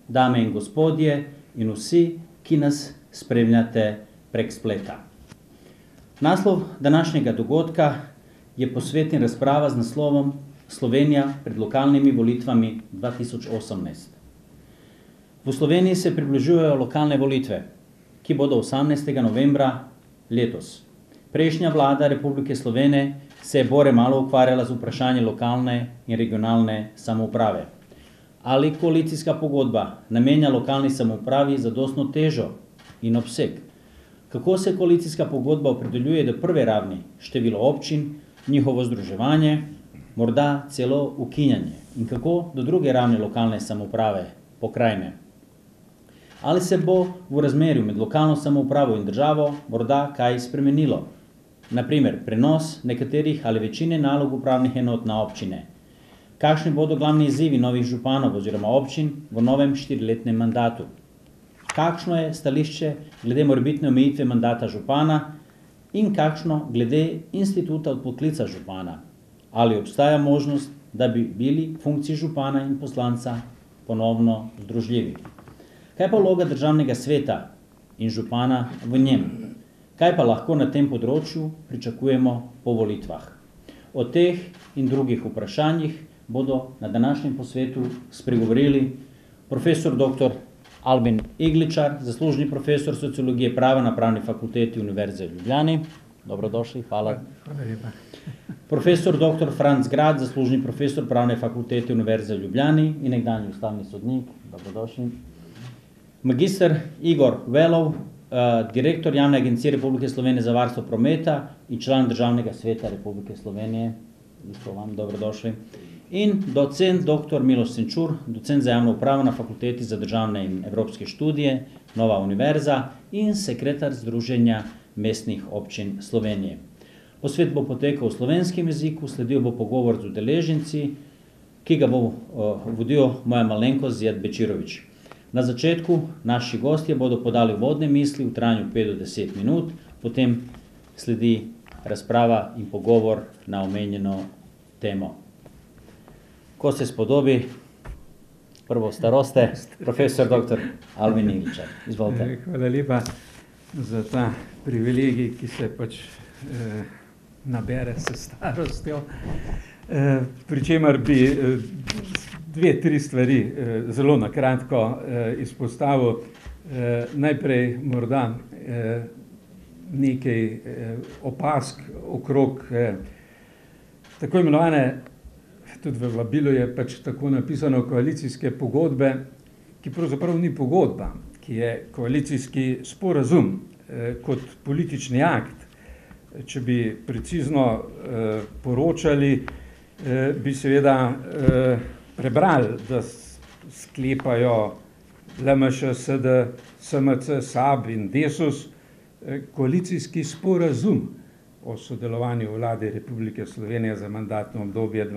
dame in gospodje in vsi, ki nas spremljate prek spleta. Naslov današnjega dogodka je posvetna razprava z naslovom Slovenija pred lokalnimi volitvami 2018. V Sloveniji se približujejo lokalne volitve, ki bodo 18. novembra letos. Prejšnja vlada Republike Slovenije se je bore malo ukvarjala z vprašanjem lokalne in regionalne samouprave. Ali koalicijska pogodba namenja lokalni samoupravi zadostno težo in obseg? Kako se koalicijska pogodba opredeljuje do prve ravni, število občin, njihovo združevanje, morda celo ukinjanje? In kako do druge ravni lokalne samouprave, pokrajine? Ali se bo v razmerju med lokalno samoupravo in državo morda kaj spremenilo? Naprimer, prenos nekaterih ali večine nalog upravnih enot na občine. Kakšni bodo glavni izzivi novih županov oziroma občin v novem 4-letnem mandatu? Kakšno je stališče glede morebitne omejitve mandata župana in kakšno glede instituta odpoklica župana? Ali obstaja možnost, da bi bili funkciji župana in poslanca ponovno združljivi? Kaj pa vloga državnega sveta in župana v njem? Kaj pa lahko na tem področju pričakujemo po volitvah? O teh in drugih vprašanjih bodo na današnjem posvetu spregovorili profesor dr. Albin Igličar, zaslužni profesor sociologije prava na Pravni fakulteti Univerze v Ljubljani. Dobrodošli, hvala. Hvala lepa. Profesor dr. Franc Grad, zaslužni profesor Pravne fakultete Univerze v Ljubljani in nekdanji ustavni sodnik. Dobrodošli. Magister Igor Velov, direktor Javne agencije Republike Slovenije za varstvo prometa in član Državnega sveta Republike Slovenije. Isto vam dobrodošli. In docent dr. Miloš Senčur, docent za javno upravo na Fakulteti za državne in evropske študije, Nova univerza in sekretar Združenja mestnih občin Slovenije. Posvet bo potekal v slovenskem jeziku, sledil bo pogovor z udeleženci, ki ga bo vodil moja malenkost Zijad Bečirović. Na začetku naši gostje bodo podali uvodne misli v trajanju 5 do 10 minut, potem sledi razprava in pogovor na omenjeno temo. Ko se spodobi, prvo staroste, profesor dr. Albin Igličar. Izvolite. Hvala lepa za ta privilegij, ki se pač nabere s starostjo. Pričemer bi 2-3 stvari zelo na kratko izpostavil. Najprej morda nekaj opask okrog tako imenovane, tudi v vabilu je pač tako napisano, koalicijske pogodbe, ki pravzaprav ni pogodba, ki je koalicijski sporazum kot politični akt. Če bi precizno poročali, bi seveda prebrali, da sklepajo LMŠ, SD, SMC, SAB in Desus koalicijski sporazum o sodelovanju vlade Republike Slovenije za mandatno obdobje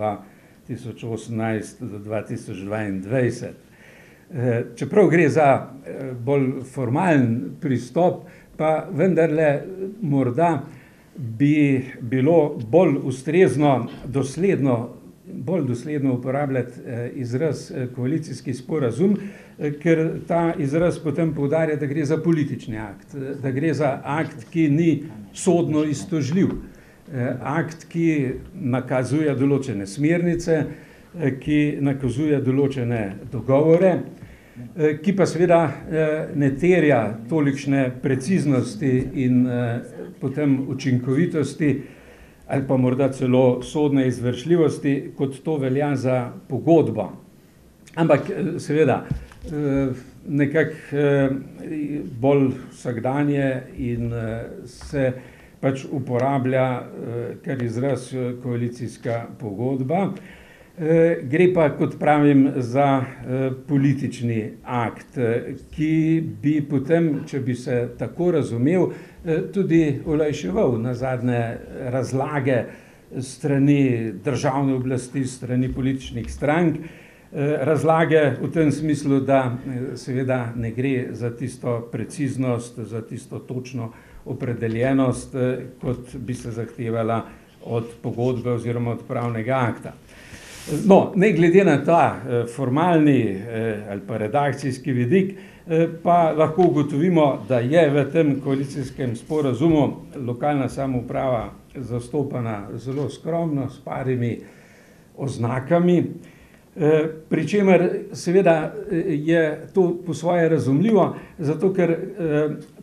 2018 do 2022. Čeprav gre za bolj formalen pristop, pa vendarle morda bi bilo bolj ustrezno, bolj dosledno uporabljati izraz koalicijski sporazum, ker ta izraz potem poudarja, da gre za politični akt, da gre za akt, ki ni sodno iztožljiv, akt, ki nakazuje določene smernice, ki nakazuje določene dogovore, ki pa seveda ne terja tolikšne preciznosti in potem učinkovitosti ali pa morda celo sodne izvršljivosti, kot to velja za pogodbo. Ampak seveda nekako bolj vsakdanje in se pač uporablja kar izraz koalicijska pogodba. Gre pa, kot pravim, za politični akt, ki bi potem, če bi se tako razumel, tudi olajševal nazadnje razlage strani državne oblasti, strani političnih strank. Razlage v tem smislu, da seveda ne gre za tisto preciznost, za tisto točno opredeljenost, kot bi se zahtevala od pogodbe oziroma od pravnega akta. No, ne glede na ta formalni ali pa redakcijski vidik, pa lahko ugotovimo, da je v tem koalicijskem sporazumu lokalna samouprava zastopana zelo skromno, s parimi oznakami, pri čemer seveda je to po svoje razumljivo, zato ker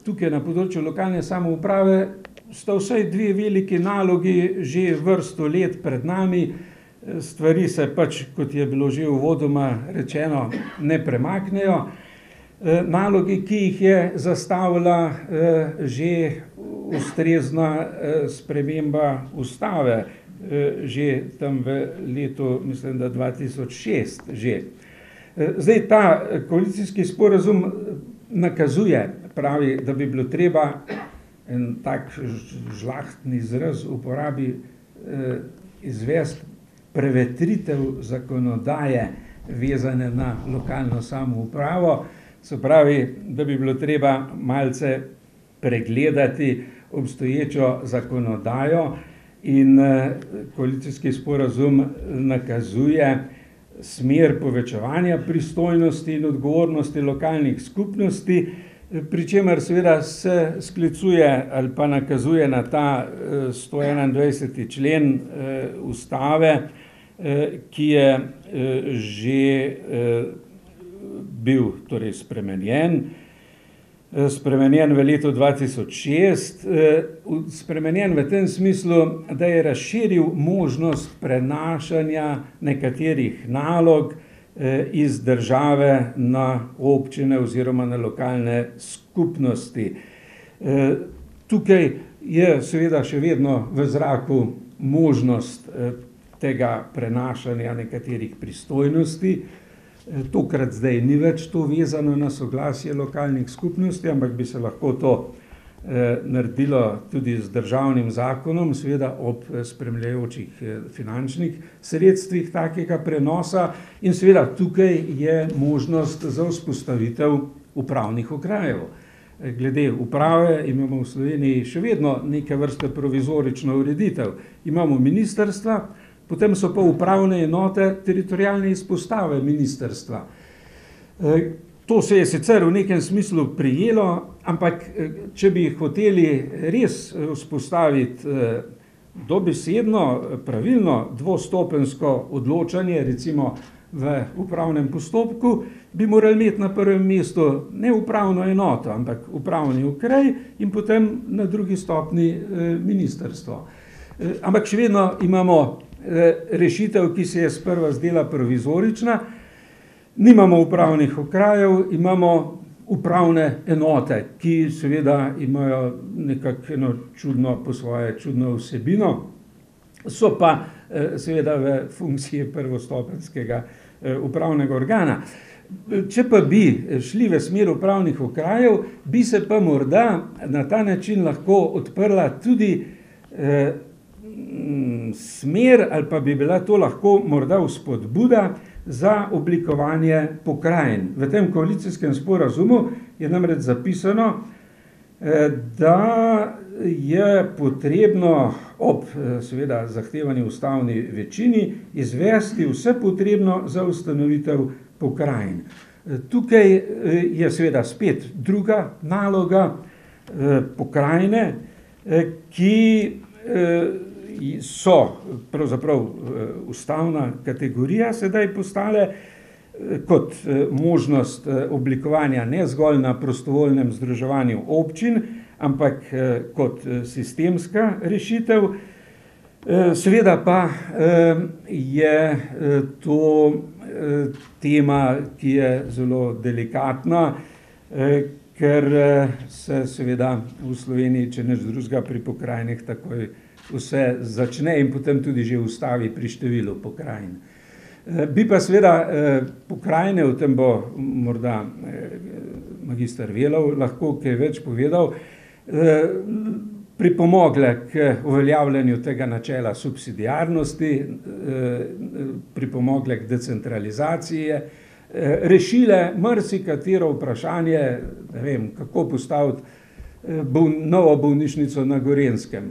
tukaj na področju lokalne samouprave sta vsaj dve veliki nalogi že vrsto let pred nami. Stvari se pač, kot je bilo že uvodoma rečeno, ne premaknejo. Nalogi, ki jih je zastavila že ustrezna sprememba ustave, že tam v letu, mislim, da 2006 že. Zdaj ta koalicijski sporazum nakazuje, pravi, da bi bilo treba en tak žlahtni izraz uporabi izvesti prevetritev zakonodaje vezane na lokalno samoupravo, se pravi, da bi bilo treba malce pregledati obstoječo zakonodajo in koalicijski sporazum nakazuje smer povečevanja pristojnosti in odgovornosti lokalnih skupnosti, pri čemer seveda se sklicuje ali pa nakazuje na ta 121. člen ustave, ki je že bil torej spremenjen v letu 2006, spremenjen v tem smislu, da je razširil možnost prenašanja nekaterih nalog iz države na občine oziroma na lokalne skupnosti. Tukaj je seveda še vedno v zraku možnost tega prenašanja nekaterih pristojnosti. Tokrat zdaj ni več to vezano na soglasje lokalnih skupnosti, ampak bi se lahko to naredilo tudi z državnim zakonom, seveda ob spremljajočih finančnih sredstvih takega prenosa, in seveda tukaj je možnost za vzpostavitev upravnih okrajev. Glede uprave imamo v Sloveniji še vedno neke vrste provizorično ureditev. Imamo ministrstva, potem so pa upravne enote teritorialne izpostave ministrstva. To se je sicer v nekem smislu prijelo, ampak če bi hoteli res vzpostaviti dobesedno, pravilno dvostopenjsko odločanje, recimo v upravnem postopku, bi morali imeti na prvem mestu ne upravno enoto, ampak upravni okraj in potem na drugi stopnji ministrstvo. Ampak še vedno imamo rešitev, ki se je sprva zdela provizorična. Nimamo upravnih okrajev, imamo upravne enote, ki seveda imajo nekako eno čudno, po svoje čudno vsebino, so pa seveda v funkciji prvostopenjskega upravnega organa. Če pa bi šli v smer upravnih okrajev, bi se pa morda na ta način lahko odprla tudi smer, ali pa bi bila to lahko morda vzpodbuda za oblikovanje pokrajin. V tem koalicijskem sporazumu je namreč zapisano, da je potrebno ob seveda zahtevani ustavni večini izvesti vse potrebno za ustanovitev pokrajin. Tukaj je seveda spet druga naloga pokrajine, ki so pravzaprav ustavna kategorija sedaj postale kot možnost oblikovanja ne zgolj na prostovoljnem združevanju občin, ampak kot sistemska rešitev. Seveda pa je to tema, ki je zelo delikatna, ker se seveda v Sloveniji, če nič drugega, pri pokrajinah takoj vse začne in potem tudi že ustavi pri številu pokrajin. Bi pa seveda pokrajine, o tem bo morda magister Velov lahko kaj več povedal, pripomogle k uveljavljanju tega načela subsidiarnosti, pripomogle k decentralizaciji, rešile marsikatero vprašanje, ne vem, kako postaviti novo bolnišnico na Gorenjskem.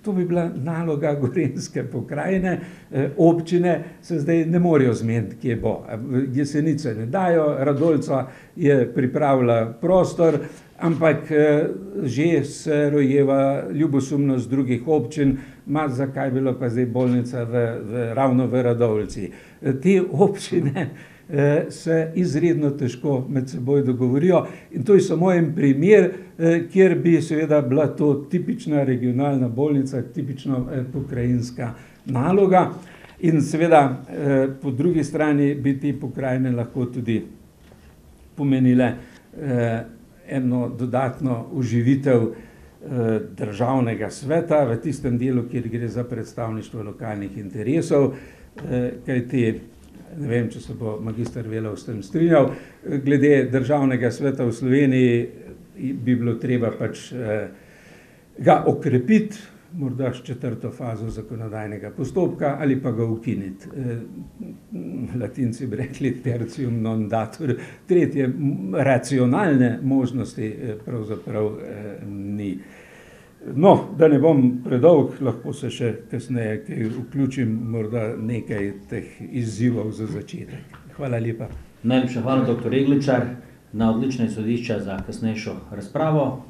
To bi bila naloga Gorenjske pokrajine, občine se zdaj ne morejo zmeniti, kje bo. Jesenice ne dajo, Radolca je pripravila prostor, ampak že se rojeva ljubosumnost drugih občin, zakaj bi bila pa zdaj bolnica ravno v Radovljici. Te občine se izredno težko med seboj dogovorijo in to je samo en primer, kjer bi seveda bila to tipična regionalna bolnica, tipično pokrajinska naloga in seveda po drugi strani bi te pokrajine lahko tudi pomenile eno dodatno oživitev državnega sveta v tistem delu, kjer gre za predstavništvo lokalnih interesov, kajti ne vem, če se bo magister Velov s tem strinjal, glede državnega sveta v Sloveniji bi bilo treba pač ga okrepiti, morda s 4. fazo zakonodajnega postopka ali pa ga ukiniti. Latinci bi rekli tertium non datur, tretje racionalne možnosti pravzaprav ni. No, da ne bom predolg, lahko se še kasneje vključim morda nekaj teh izzivov za začetek. Hvala lepa. Najlepša hvala, dr. Egličar, na odlična izhodišča za kasnejšo razpravo.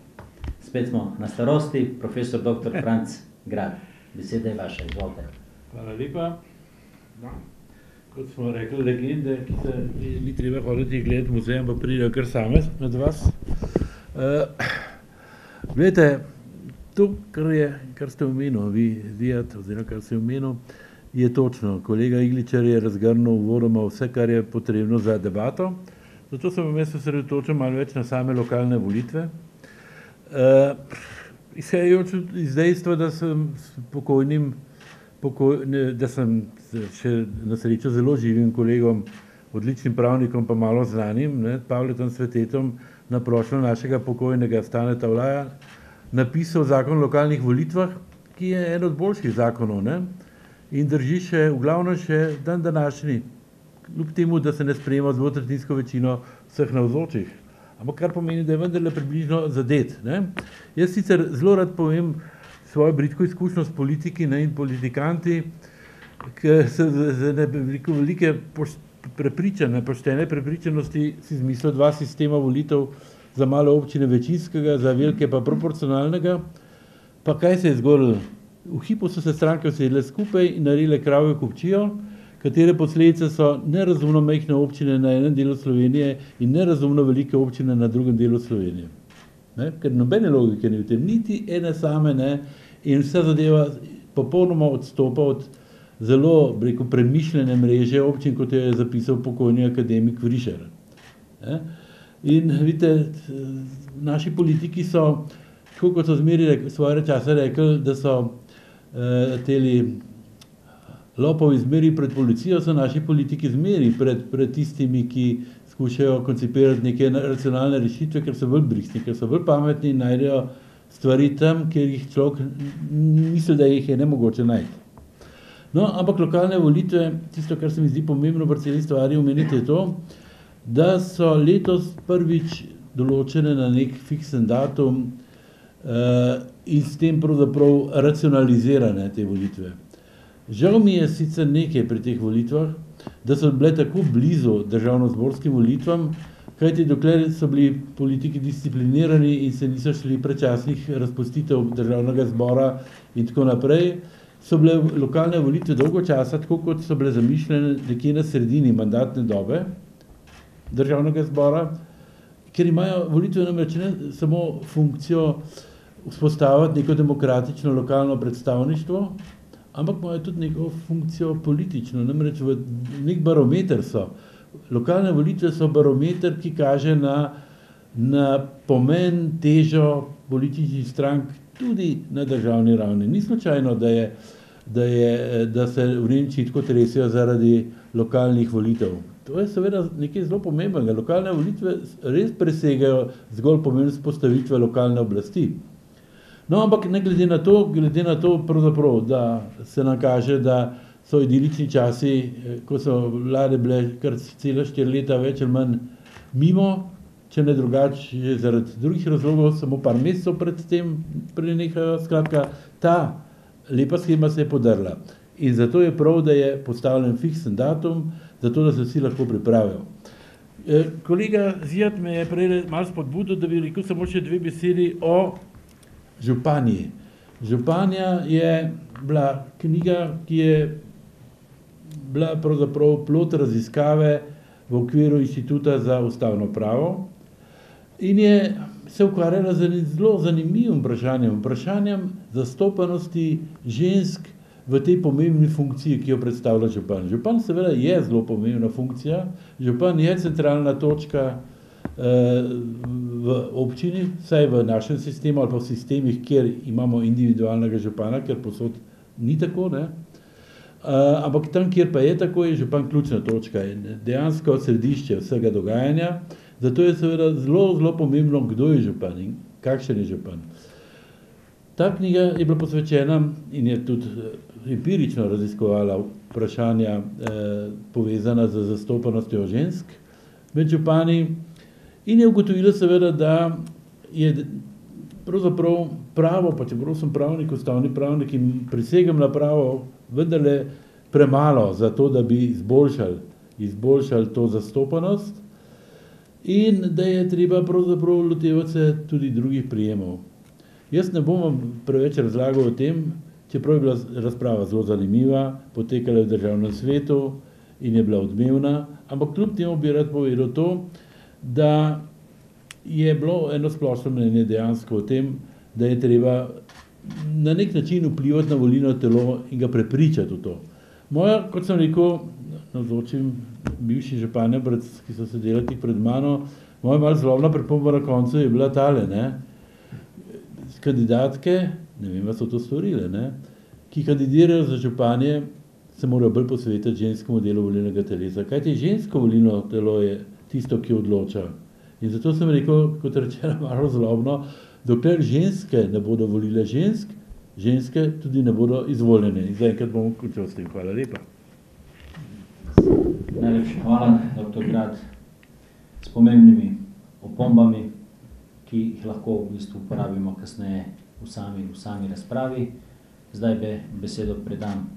Spet smo na starosti, profesor dr. Franc Grad. Beseda je vaša, izvolite. Hvala lepa. Kot smo rekli, legende, ki se ni treba hoditi gledati muzej, pa pridejo kar same med vas. Glejte, to, kar ste omenili, vi, Zijad, oziroma kar ste omenil, je točno. Kolega Egličar je razgrnil uvodoma vse, kar je potrebno za debato. Zato se bom jaz osredotočil malo več na same lokalne volitve. Izhajajoč iz dejstva, da sem da sem še na srečo zelo živim kolegom, odličnim pravnikom, pa malo znanim, Pavletom Svetetom, na prošnjo našega pokojnega Staneta Olaja, napisal zakon o lokalnih volitvah, ki je en od boljših zakonov, in drži še, v glavnem še dan današnji, kljub temu, da se ne sprejema z dvotretjinsko večino vseh navzočih. Ampak kar pomeni, da je vendarle približno zadet. Jaz sicer zelo rad povem svojo bridko izkušnjo s politiki in politikanti, ki se z velike poštene prepričanosti si izmislil 2 sistema volitev, za male občine večinskega, za velike pa proporcionalnega. Pa kaj se je zgodilo? V hipu so se stranke usedle skupaj in naredile kravjo kupčijo, katere posledice so nerazumno majhne občine na enem delu Slovenije in nerazumno velike občine na drugem delu Slovenije. Ker nobene logike ni v tem, niti ene same, in vsa zadeva popolnoma odstopa od zelo, premišljene mreže občin, kot je zapisal pokojni akademik Vrišer. In vidite, naši politiki so, tako kot so zmeri svoje čase rekli, da so teli lopovi zmeri pred policijo, so naši politiki zmeri pred tistimi, ki skušajo koncipirati neke racionalne rešitve, ker so bolj brihtni, ker so bolj pametni in najdejo stvari tam, kjer jih človek misli, da jih je nemogoče najti. No, ampak lokalne volitve, tisto, kar se mi zdi pomembno pri celi stvari omeniti, je to, da so letos prvič določene na nek fiksen datum in s tem pravzaprav racionalizirane te volitve. Žal mi je sicer nekaj pri teh volitvah, da so bile tako blizu državnozborskim volitvam, kajti dokler so bili politiki disciplinirani in se niso šli predčasnih razpustitev državnega zbora in tako naprej, so bile lokalne volitve dolgo časa, tako kot so bile zamišljene nekje na sredini mandatne dobe državnega zbora, ker imajo volitve namreč ne samo funkcijo vzpostaviti neko demokratično lokalno predstavništvo, ampak imajo tudi neko funkcijo politično, namreč nek barometer so. Lokalne volitve so barometer, ki kaže na pomen, težo političnih strank tudi na državni ravni. Ni slučajno, da se v Nemčiji tako tresijo zaradi lokalnih volitev. To je seveda nekaj zelo pomembnega. Lokalne volitve res presegajo zgolj pomen vzpostavitve lokalne oblasti. No, ampak ne glede na to pravzaprav, da se nam kaže, da so idilični časi, ko so vlade bile kar cela 4 leta več ali manj mimo, če ne drugače zaradi drugih razlogov, samo par mesecev pred tem prenehajo. Skratka, ta lepa shema se je podrla. In zato je prav, da je postavljen fiksen datum, zato da se vsi lahko pripravijo. Kolega Zijat me je prej malo spodbudil, da bi rekel samo še 2 besedi o Županiji. Županja je bila knjiga, ki je bila pravzaprav plod raziskave v okviru Inštituta za ustavno pravo in je se ukvarjala z zelo zanimivim vprašanjem zastopanosti žensk v tej pomembni funkciji, ki jo predstavlja župan. Župan seveda je zelo pomembna funkcija, župan je centralna točka v občini, vsaj v našem sistemu ali pa v sistemih, kjer imamo individualnega župana, ker posod ni tako, ne? Ampak tam, kjer pa je tako, je župan ključna točka in dejansko središče vsega dogajanja. Zato je seveda zelo pomembno, kdo je župan in kakšen je župan. Ta knjiga je bila posvečena in je tudi empirično raziskovala vprašanja povezana z zastopanostjo žensk med župani in je ugotovila seveda, da je pravzaprav pravo, pa čeprav sem pravnik, ustavni pravnik in prisegam na pravo, vendarle premalo za to, da bi izboljšali to zastopanost in da je treba pravzaprav lotevati se tudi drugih prijemov. Jaz ne bom vam preveč razlagal o tem, čeprav je bila razprava zelo zanimiva, potekala je v Državnem svetu in je bila odmevna, ampak kljub temu bi rad povedal to, da je bilo eno splošno mnenje dejansko o tem, da je treba na nek način vplivati na volilno telo in ga prepričati v to. Moja, kot sem rekel, navzočim bivši županje, ki so sedeli tik pred mano, moja malo zlobna pripomba na koncu je bila tale, ne? Kandidatke, ne vem, so to storile, ne? Ki kandidirajo za županje, se morajo bolj posvetiti ženskemu delu volilnega telesa. Kajti žensko volilno telo je tisto, ki odloča. In zato sem rekel, kot rečeno, malo zlobno, dokler ženske ne bodo volile ženske tudi ne bodo izvoljene. In zaenkrat bom končal s tem. Hvala lepa. Najlepša hvala, dr. Grad, s pomembnimi opombami, ki jih lahko v bistvu uporabimo kasneje v sami razpravi. Zdaj besedo predam,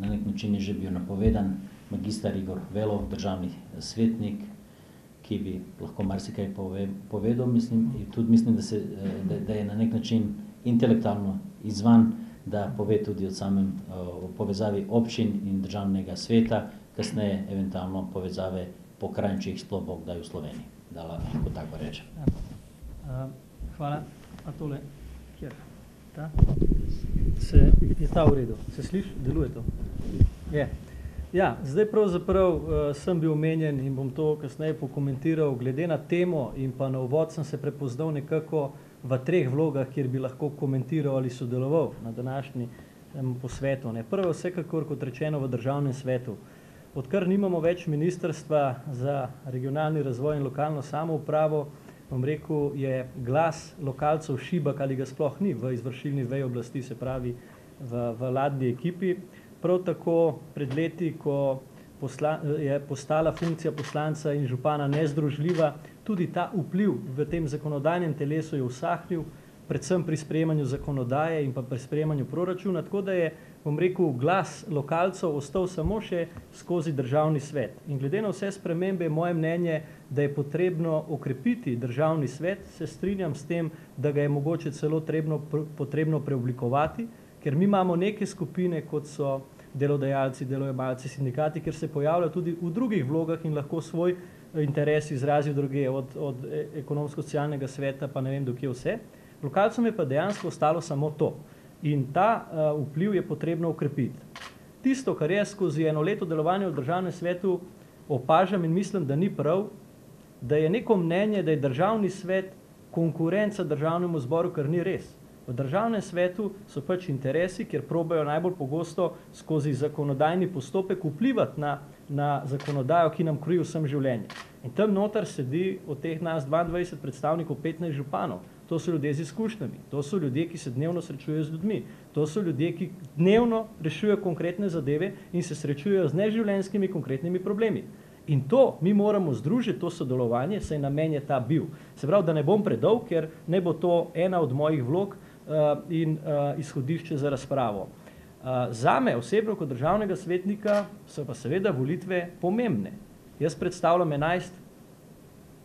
na nek način je že bil napovedan, magister Igor Velov, državni svetnik, ki bi lahko marsikaj povedal, mislim, da je na nek način intelektualno izvan, da pove tudi o povezavi občin in državnega sveta, kasneje eventualno povezave pokrajin, če jih sploh bo kdaj v Sloveniji, da lahko tako rečem. Hvala. A tole, kjer? Ta? Je ta v redu? Se sliši? Deluje to? Je. Ja, zdaj pravzaprav sem bil omenjen in bom to kasneje pokomentiral. Glede na temo in pa na uvod sem se prepoznal nekako v 3 vlogah, kjer bi lahko komentiral ali sodeloval na današnji posvetu. Prvo vsekakor, kot rečeno, v Državnem svetu. Odkar nimamo več Ministrstva za regionalni razvoj in lokalno samoupravo, bom rekel, je glas lokalcev šibak ali ga sploh ni v izvršilni veji oblasti, se pravi v vladni ekipi. Prav tako pred leti, ko je postala funkcija poslanca in župana nezdružljiva, tudi ta vpliv v tem zakonodajnem telesu je usahnil, predvsem pri sprejemanju zakonodaje in pa pri sprejemanju proračuna, tako da je, bom rekel, glas lokalcev ostal samo še skozi Državni svet. In glede na vse spremembe je moje mnenje, da je potrebno okrepiti Državni svet, se strinjam s tem, da ga je mogoče celo potrebno preoblikovati, ker mi imamo neke skupine, kot so delodajalci, delojemalci, sindikati, ker se pojavljajo tudi v drugih vlogah in lahko svoj interes izrazijo druge, od ekonomsko-socialnega sveta pa ne vem do kje vse. Lokalcem je pa dejansko ostalo samo to. In ta vpliv je potrebno okrepiti. Tisto, kar jaz skozi eno leto delovanja v Državnem svetu opažam in mislim, da ni prav, da je neko mnenje, da je Državni svet konkurenca Državnemu zboru, kar ni res. V Državnem svetu so pač interesi, kjer probajo najbolj pogosto skozi zakonodajni postopek vplivati na zakonodajo, ki nam kroji vsem življenje. In tam noter sedi od teh nas 22 predstavnikov 15 županov. To so ljudje z izkušnjami, to so ljudje, ki se dnevno srečujejo z ljudmi, to so ljudje, ki dnevno rešujejo konkretne zadeve in se srečujejo z neživljenjskimi konkretnimi problemi. In to mi moramo združiti, to sodelovanje, saj namen je ta bil. Se pravi, da ne bom predolg, ker ne bo to ena od mojih vlog in izhodišče za razpravo. Zame osebno kot državnega svetnika so pa seveda volitve pomembne. Jaz predstavljam 11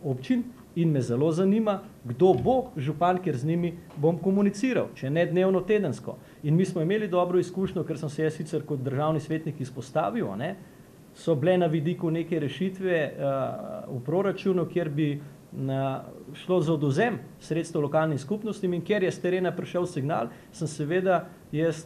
občin in me zelo zanima, kdo bo župan, ker z njimi bom komuniciral, če ne dnevno, tedensko. In mi smo imeli dobro izkušnjo, ker sem se jaz sicer kot državni svetnik izpostavil, so bile na vidiku neke rešitve v proračunu, kjer bi šlo za odvzem sredstev lokalnim skupnostim in ker je s terena prišel signal, sem seveda jaz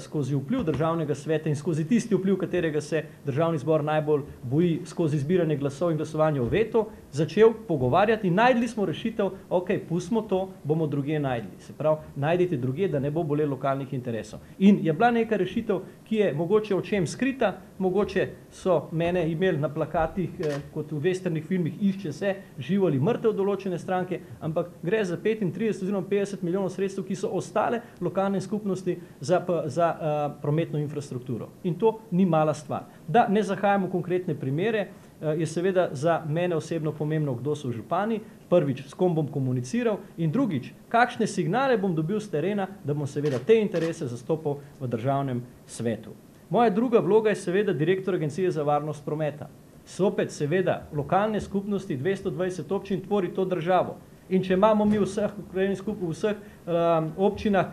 skozi vpliv državnega sveta in skozi tisti vpliv, katerega se državni zbor najbolj boji, skozi zbiranje glasov in glasovanje o vetu, začel pogovarjati in najdli smo rešitev, ok, pustimo to, bomo drugje najdli. Se pravi, najdite drugje, da ne bo bolelo lokalnih interesov. In je bila neka rešitev, ki je mogoče o čem skrita, mogoče so mene imeli na plakatih, kot v westernih filmih, išče se, živ ali mrtev določene stranke, ampak gre za 35 oziroma 50 milijonov sredstev, ki so ostale lokalne skupnosti za prometno infrastrukturo. In to ni mala stvar. Da ne zahajamo v konkretne primere, je seveda za mene osebno pomembno, kdo so župani, prvič, s kom bom komuniciral in drugič, kakšne signale bom dobil z terena, da bom seveda te interese zastopal v državnem svetu. Moja druga vloga je seveda direktor Agencije za varnost prometa. Sopet seveda lokalne skupnosti, 220 občin tvori to državo. In če imamo mi v vseh občinah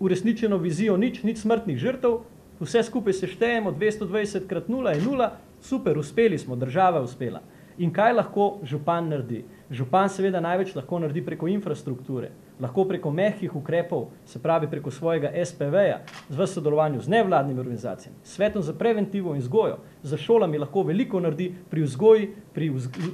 uresničeno vizijo nič smrtnih žrtev, vse skupaj se štejemo, 220 krat 0 je 0, super, uspeli smo, država je uspela. In kaj lahko župan naredi? Župan seveda največ lahko naredi preko infrastrukture, lahko preko mehkih ukrepov, se pravi preko svojega SPV-ja, v sodelovanju z nevladnimi organizacijami, svetom za preventivo in vzgojo, za šolami lahko veliko naredi pri vzgoji, pri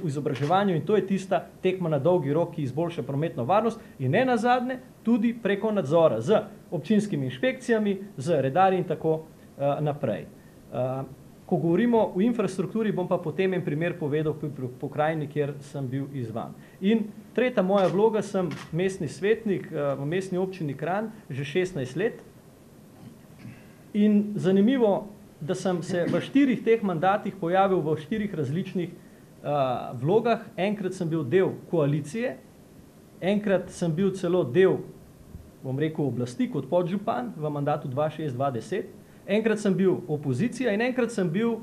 izobraževanju in to je tista tekma na dolgi rok, ki izboljša prometno varnost in ne nazadnje tudi preko nadzora z občinskimi inšpekcijami, z redarji in tako naprej. Ko govorimo o infrastrukturi, bom pa potem en primer povedal po krajini, kjer sem bil izvan. In tretja moja vloga, sem mestni svetnik v mestni občini Kranj že 16 let. In zanimivo, da sem se v 4 teh mandatih pojavil v 4 različnih vlogah. Enkrat sem bil del koalicije, enkrat sem bil celo del, bom rekel, oblasti kot podžupan v mandatu 2006-2010. Enkrat sem bil opozicija in enkrat sem bil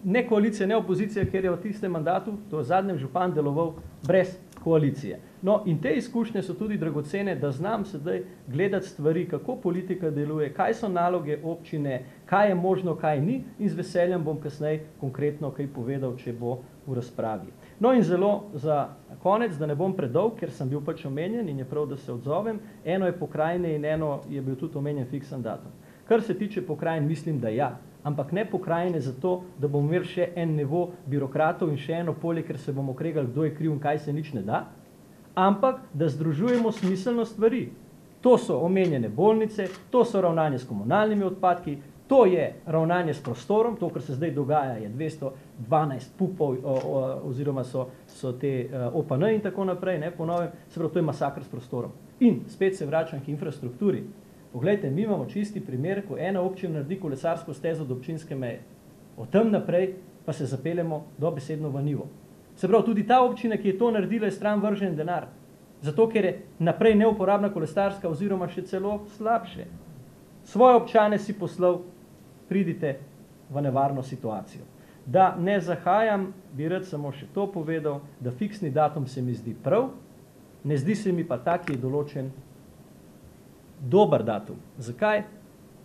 ne koalicija, ne opozicija, ker je v tistem mandatu, to je zadnjem župan, deloval brez koalicije. No, in te izkušnje so tudi dragocene, da znam sedaj gledati stvari, kako politika deluje, kaj so naloge občine, kaj je možno, kaj ni in z veseljem bom kasneje konkretno kaj povedal, če bo v razpravi. No in zelo za konec, da ne bom predolg, ker sem bil pač omenjen in je prav, da se odzovem, eno je pokrajine in eno je bil tudi omenjen fiksen datum. Kar se tiče pokrajin, mislim, da ja, ampak ne pokrajine zato, da bomo imeli še en nivo birokratov in še eno polje, ker se bomo kregali, kdo je kriv in kaj se nič ne da, ampak da združujemo smiselno stvari. To so omenjene bolnice, to so ravnanje s komunalnimi odpadki, to je ravnanje s prostorom, to, kar se zdaj dogaja, je 212 pupov oziroma so te OPN in tako naprej, ne, po novem, se pravi, to je masakr s prostorom. In spet se vračam k infrastrukturi. Poglejte, mi imamo čisti primer, ko ena občina naredi kolesarsko stezo do občinske meje. Od tam naprej pa se zapeljemo dobesedno v nivo. Se pravi, tudi ta občina, ki je to naredila, je stran vržen denar. Zato, ker je naprej neuporabna kolesarska oziroma še celo slabše. Svoje občane si poslal, pridite v nevarno situacijo. Da ne zahajam, bi rad samo še to povedal, da fiksni datum se mi zdi prav, ne zdi se mi pa tak, ki je določen dober datum. Zakaj?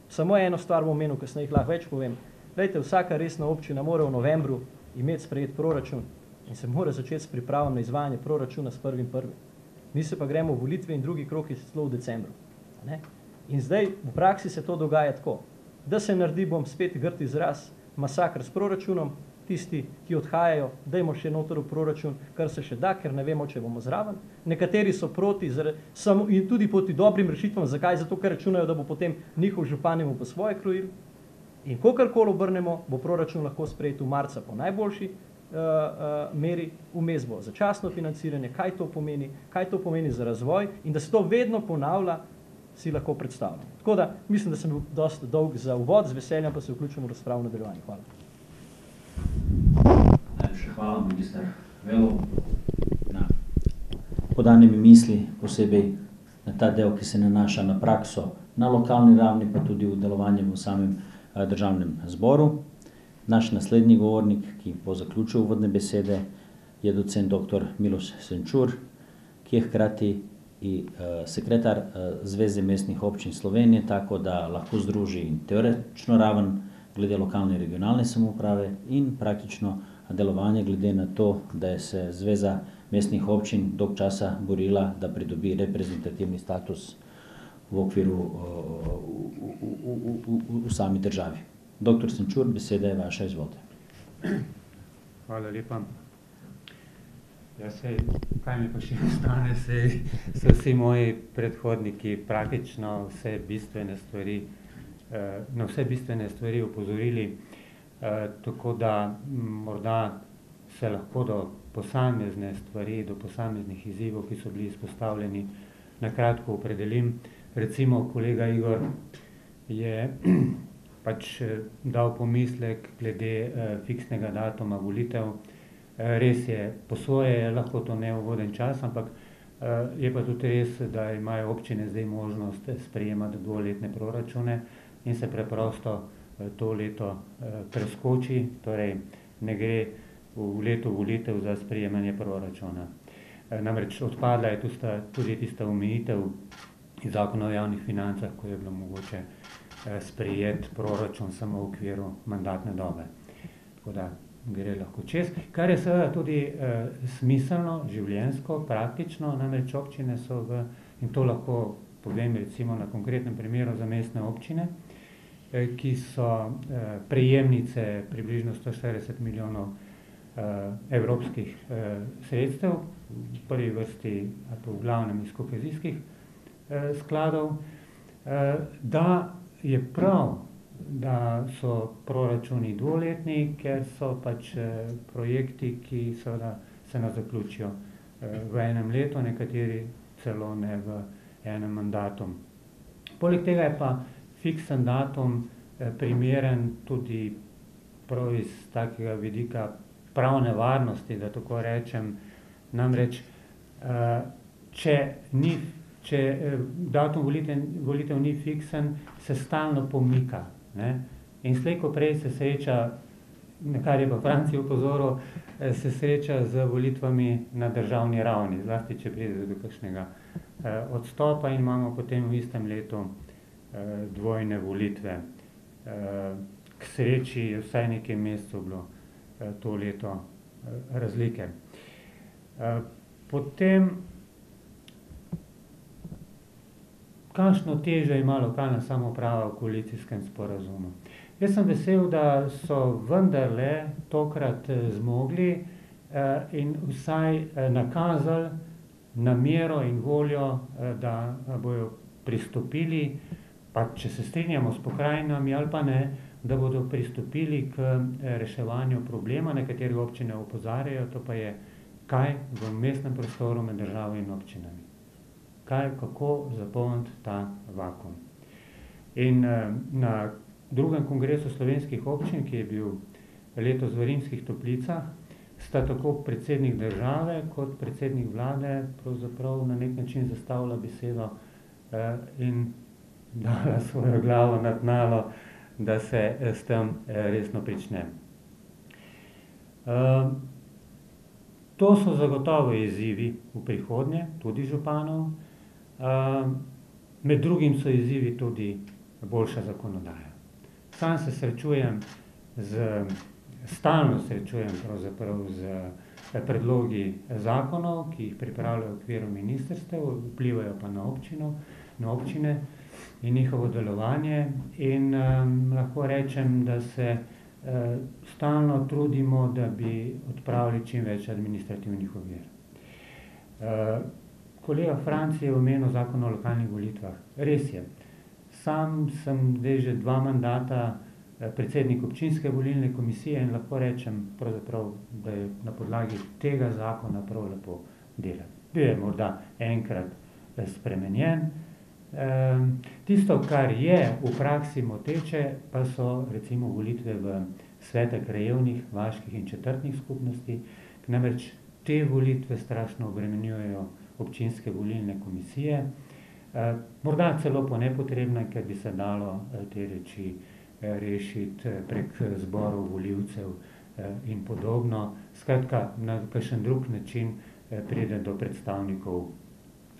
Samo eno stvar bom omenil, kasneje lahko več povem. Glejte, vsaka resna občina mora v novembru imeti sprejet proračun in se mora začeti s pripravom na izvajanje proračuna s 1.1. Mi se pa gremo v volitve in drugi krog je celo v decembru. Ne? In zdaj v praksi se to dogaja tako, da se naredi, bom spet grd izraz, masakr s proračunom, tisti, ki odhajajo, dajmo še noter v proračun, kar se še da, ker ne vemo, če bomo zraven. Nekateri so proti in tudi proti dobrim rešitvam. Zakaj? Zato, ker računajo, da bo potem njihov župan po svoje krojil. In kogarkoli obrnemo, bo proračun lahko sprejet v marca po najboljši meri, vmes bo začasno financiranje, kaj to pomeni za razvoj in da se to vedno ponavlja, si lahko predstavljam. Tako da, mislim, da sem bil dosti dolg za uvod, z veseljem pa se vključim v razpravo v nadaljevanju. Hvala. hvala, magister Velov, na podanimi misli, posebej na ta del, ki se nanaša na prakso na lokalni ravni, pa tudi v delovanje v samem državnem zboru. Naš naslednji govornik, ki bo zaključil uvodne besede, je docent dr. Miloš Senčur, ki je hkrati i sekretar Zveze mestnih občin Slovenije, tako da lahko združi in teoretično raven glede lokalne in regionalne samouprave in praktično delovanje glede na to, da je se Zveza mestnih občin dolg časa borila, da pridobi reprezentativni status v okviru v sami državi. Dr. Senčur, beseda je vaša, izvolite. Hvala lepa. Ja, kaj mi pa še ostane, so vsi moji predhodniki praktično na vse bistvene stvari opozorili, tako da morda se lahko do posamezne stvari, do posameznih izzivov, ki so bili izpostavljeni, na kratko opredelim. Recimo kolega Igor je pač dal pomislek glede fiksnega datuma volitev. Res je, po svoje je lahko to neugoden čas, ampak je pa tudi res, da imajo občine zdaj možnost sprejemati dvoletne proračune in se preprosto to leto preskoči, torej ne gre v leto volitev za sprejemanje proračuna. Namreč odpadla je tudi tista omejitev iz Zakona o javnih financah, ko je bilo mogoče sprejeti proračun samo v okviru mandatne dobe. Tako da gre lahko čez, kar je seveda tudi smiselno, življenjsko, praktično, namreč občine so in to lahko povem recimo na konkretnem primeru za mestne občine, ki so prejemnice približno 140 milijonov evropskih sredstev, v prvi vrsti ali pa v glavnem iz kohezijskih skladov, da je prav, da so proračuni dvoletni, ker so pač projekti, ki seveda se ne zaključijo v enem letu, nekateri celo ne v enem mandatu. Poleg tega je pa fiksen datum primeren tudi prav iz takega vidika pravne varnosti, da tako rečem. Namreč, če datum volitev ni fiksen, se stalno pomika. Ne? In slej ko prej se sreča, na kar je pa Franci opozoril, se sreča z volitvami na državni ravni, zlasti če pride do kakšnega odstopa in imamo potem v istem letu dvojne volitve. K sreči je vsaj nekaj mesecev bilo to leto razlike. Potem, kakšno težo ima lokalna samouprava v koalicijskem sporazumu? Jaz sem vesel, da so vendarle tokrat zmogli in vsaj nakazali namero in voljo, da bojo pristopili, pa če se strinjamo s pokrajinami ali pa ne, da bodo pristopili k reševanju problema, na katerega občine opozarjajo, to pa je, kaj v mestnem prostoru med državo in občinami. Kako zapolniti ta vakuum. In na drugem kongresu slovenskih občin, ki je bil letos v Rimskih Toplicah, sta tako predsednik države kot predsednik vlade pravzaprav na nek način zastavila besedo in dala svojo glavo na tnalo, da se s tem resno prične. To so zagotovo izzivi v prihodnje, tudi županov. Med drugim so izzivi tudi boljša zakonodaja. Sam se stalno srečujem pravzaprav z predlogi zakonov, ki jih pripravljajo v okviru ministrstev, vplivajo pa na občine in njihovo delovanje in lahko rečem, da se stalno trudimo, da bi odpravili čim več administrativnih ovir. Kolega Franci je omenil Zakon o lokalnih volitvah. Res je. Sam sem zdaj že 2 mandata predsednik občinske volilne komisije in lahko rečem pravzaprav, da je na podlagi tega zakona prav lepo delati. Bil je morda enkrat spremenjen. Tisto, kar je v praksi moteče, pa so recimo volitve v sveta krajevnih, vaških in četrtnih skupnosti, namreč te volitve strašno obremenjujejo občinske volilne komisije, morda celo po nepotrebne, ker bi se dalo te reči rešiti prek zborov volivcev in podobno. Skratka, na kakšen drug način pride do predstavnikov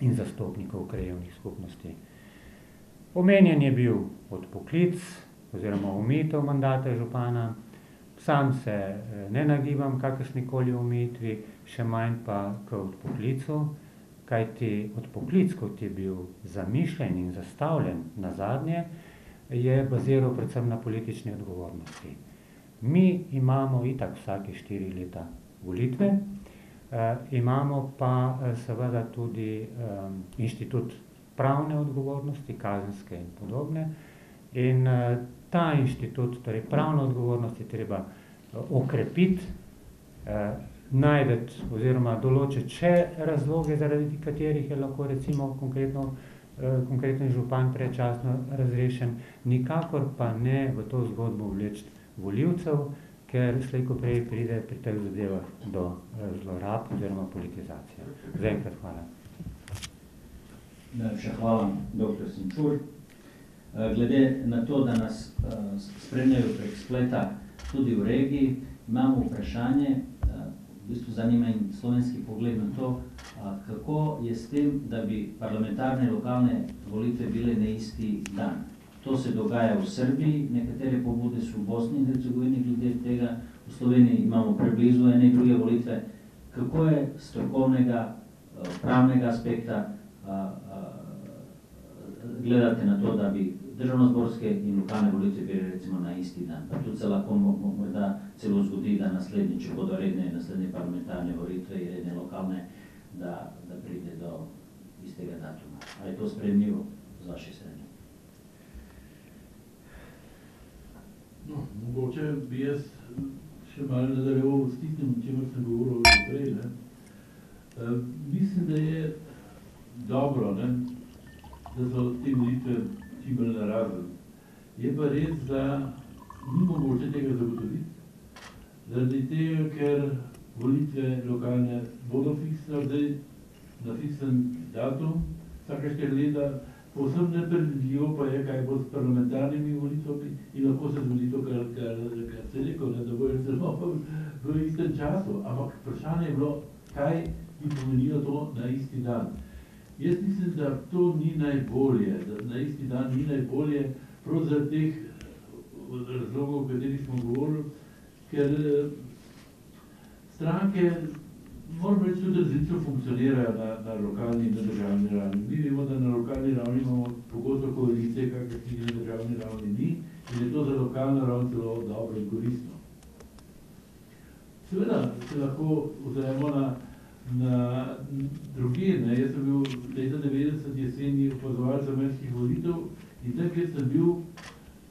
in zastopnikov krajevnih skupnosti. Omenjen je bil odpoklic oziroma omejitev mandata župana. Sam se ne nagibam kakršnikoli omejitvi, še manj pa k odpoklicu, kajti odpoklic, kot je bil zamišljen in zastavljen nazadnje, je baziral predvsem na politični odgovornosti. Mi imamo itak vsake 4 leta volitve, imamo pa seveda tudi inštitut pravne odgovornosti, kazenske in podobne. In ta inštitut, torej pravno odgovornost, je treba okrepiti, najti oziroma določiti še razloge, zaradi katerih je lahko recimo konkreten župan predčasno razrešen, nikakor pa ne v to zgodbo vleči volivcev, ker slej ko prej pride pri teh zadevah do zlorab oziroma politizacije. Zaenkrat hvala. Najlepša hvala, dr. Senčur. Glede na to, da nas spremljajo prek spleta tudi v regiji, imamo vprašanje, v bistvu zanima in slovenski pogled na to, kako je s tem, da bi parlamentarne lokalne volitve bile na isti dan. To se dogaja v Srbiji, nekatere pobude so v Bosni in Hercegovini glede tega, v Sloveniji imamo preblizu ene druge volitve. Kako je strokovnega, pravnega aspekta gledate na to, da bi državnozborske in lokalne volitve bile recimo na isti dan? Pa tudi se lahko morda celo zgodi, da naslednje, če bodo naslednje parlamentarne volitve in redne lokalne, da pride do istega datuma. Ali je to sprejemljivo z vaše strani? No, mogoče bi jaz še malo nadaljeval s tistim, o čemer sem govoril prej. Mislim, da je dobro, da so te volitve čim bolj narazen. Je pa res, da ni mogoče tega zagotoviti, zaradi tega, ker volitve lokalne bodo fiksne, zdaj na fiksen datum, vsake 4 leta, povsem nepredvidljivo pa je, kaj bo s parlamentarnimi volitvami in lahko se zgodi to, kar se rekel, da bojo celo v istem času. Ampak vprašanje je bilo, kaj bi pomenilo to na isti dan. Jaz mislim, da to ni najbolje, da na isti dan ni najbolje, prav zaradi teh razlogov, o katerih smo govorili, ker stranke, moram reči, tudi različno funkcionirajo na lokalni in na državni ravni. Mi vemo, da na lokalni ravni imamo pogosto koalicije, kakršnih na državni ravni ni, in je to za lokalno ravno celo dobro in koristno. Seveda se lahko ozremo na druge. Jaz sem bil leta 90 jeseni opazovalec ameriških volitev in tam, kjer sem bil,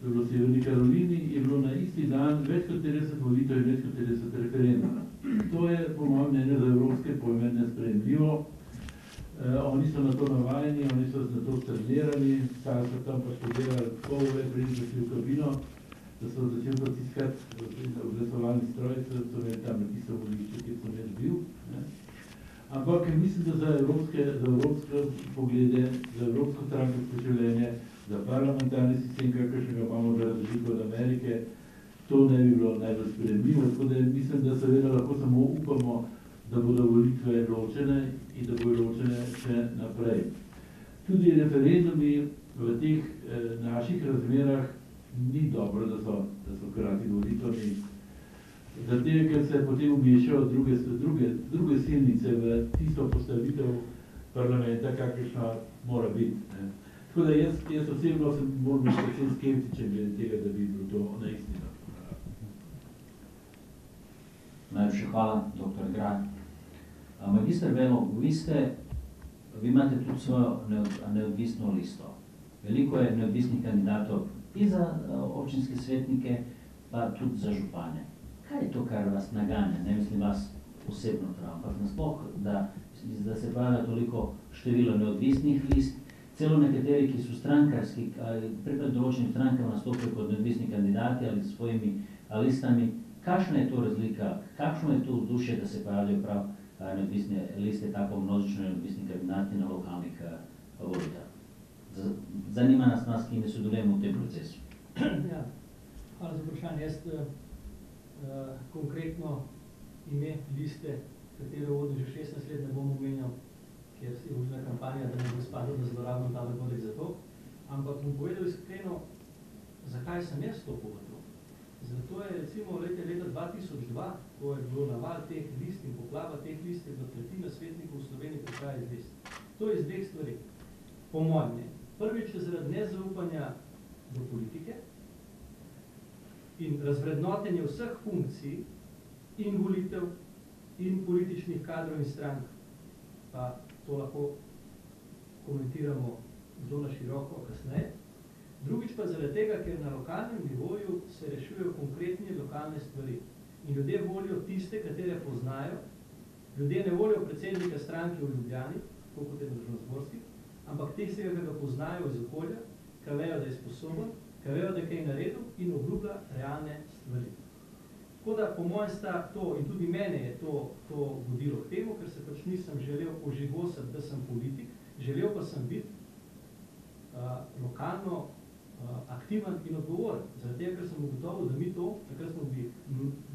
v Severni Karolini, je bilo na isti dan več kot 30 volitev in več kot 30 referendumov. To je, po mojem mnenju, za evropske pojme nesprejemljivo. Oni so na to navajeni, oni so na to trenirani, stali so tam pa študirali pol ure, preden so šli v kabino, da so začeli potiskati v glasovalni stroj, so imeli tam napisal volišče, kjer sem jaz bil. Ampak mislim, da za evropske poglede, za evropsko strankarsko življenje, za parlamentarni sistem, kakršnega imamo za razliko od Amerike, to ne bi bilo najbolj sprejemljivo. Tako da mislim, da seveda lahko samo upamo, da bodo volitve ločene in da bodo ločene še naprej. Tudi referendumi v teh naših razmerah ni dobro, da so hkrati volitvami. Zato, ker se potem umešajo druge silnice v tisto postavitev parlamenta, kakršna mora biti. Tako da jaz osebno moram biti predvsem skeptičen glede tega, da bi bilo to na isti dan. Najlepša hvala, dr. Grah. Magister Velo, vi imate tudi svojo neodvisno listo. Veliko je neodvisnih kandidatov in za občinske svetnike, pa tudi za župane. Kaj je to, kar vas naganja? Ne mislim vas osebno prav, ampak nasploh, da se pojavlja toliko število neodvisnih list celo nekateri, ki so strankarski, pred določenim strankam nastopijo kot neodvisni kandidati ali s svojimi listami. Kakšna je to razlika, kakšno je to vzdušje, da se pojavijo prav neodvisne liste, tako množično neodvisni kandidati na lokalnih volitvah? Zanima nas, ki ne sodelujemo v tem procesu. Ja, hvala za vprašanje. Jaz konkretno ime liste, katero vodim že 16 let, ne bom omenjal, ker je volilna kampanja, da ne bo spadlo, da zlorabim ta dogodek za to. Ampak bom povedal iskreno, zakaj sem jaz stopil v to. Zato je recimo leta 2002, ko je bilo naval teh list in poplava teh list, je bila tretjina svetnikov v Sloveniji prihaja iz list. To je iz dveh stvari. Po mojem mnenju. Prvič je zaradi nezaupanja do politike in razvrednotenja vseh funkcij in volitev in političnih kadrov in strank. Pa to lahko komentiramo zelo na široko kasneje. Drugič pa zaradi tega, ker na lokalnem nivoju se rešujejo konkretne lokalne stvari. In ljudje volijo tiste, katere poznajo. Ljudje ne volijo predsednika stranke v Ljubljani, kot je na državnozborskih, ampak tistega, ki ga poznajo iz okolja, ki vejo, da je sposoben, ki vejo, da je kaj naredil in obljublja realne stvari. Tako da po mojem sta to, in tudi mene je to vodilo k temu, ker se pač nisem želel ožigosati, da sem politik, želel pa sem biti lokalno aktiven in odgovoren. Zaradi tega, ker sem ugotovil, da mi to, takrat smo bili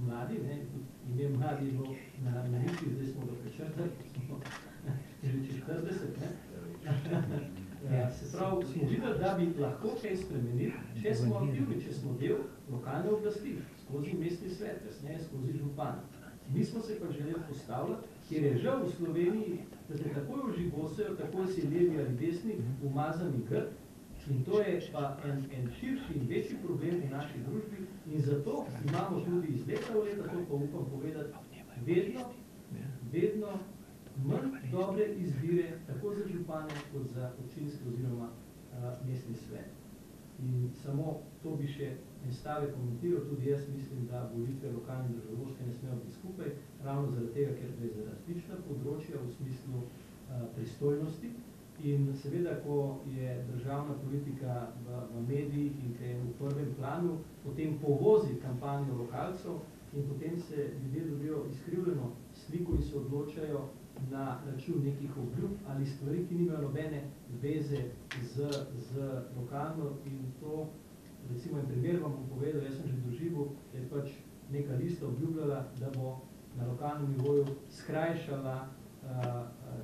mladi, ime mladi je bilo na listi, zdaj smo ga prečrtali, smo že 40, ne? Se pravi, smo videli, da bi lahko kaj spremenili, če smo aktivni, če smo del lokalne oblasti, skozi mestni svet, kasneje skozi župana. Mi smo se pa želeli postavljati, ker je žal v Sloveniji, da te takoj ožigosajo, takoj si levi ali desni, umazani grd, in to je pa en širši in večji problem v naši družbi in zato imamo tudi iz leta v leta, to pa upam povedati, vedno manj dobre izbire, tako za župane, kot za občinski oziroma mestni svet. In samo to bi še en stavek komentiral, tudi jaz mislim, da volitve lokalne in državljanske ne smejo biti skupaj, ravno zaradi tega, ker gre za različna področja v smislu pristojnosti. In seveda, ko je državna politika v medijih in ko je v prvem planu, potem povozi kampanjo lokalcev in potem se ljudje dobijo izkrivljeno sliko in se odločajo na račun nekih obljub ali stvari, ki nimajo nobene veze z lokalno in to, recimo en primer vam bom povedal, jaz sem že doživel, da je pač neka lista obljubljala, da bo na lokalnem nivoju skrajšala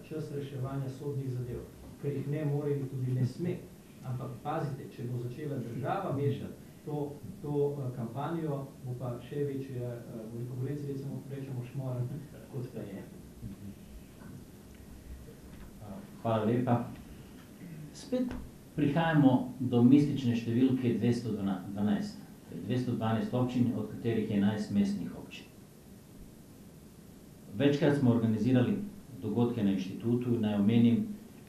čas reševanja sodnih zadev, ker jih ne more in tudi ne sme. Ampak pazite, če bo začela država mešati to kampanjo, bo pa še večje, v Gorenci rečemo šmoren, kot pa je. Hvala lepa. Spet prihajamo do mistične številke 212. 212 občin, od katerih je 11 mestnih občin. Večkrat smo organizirali dogodke na inštitutu in naj omenim,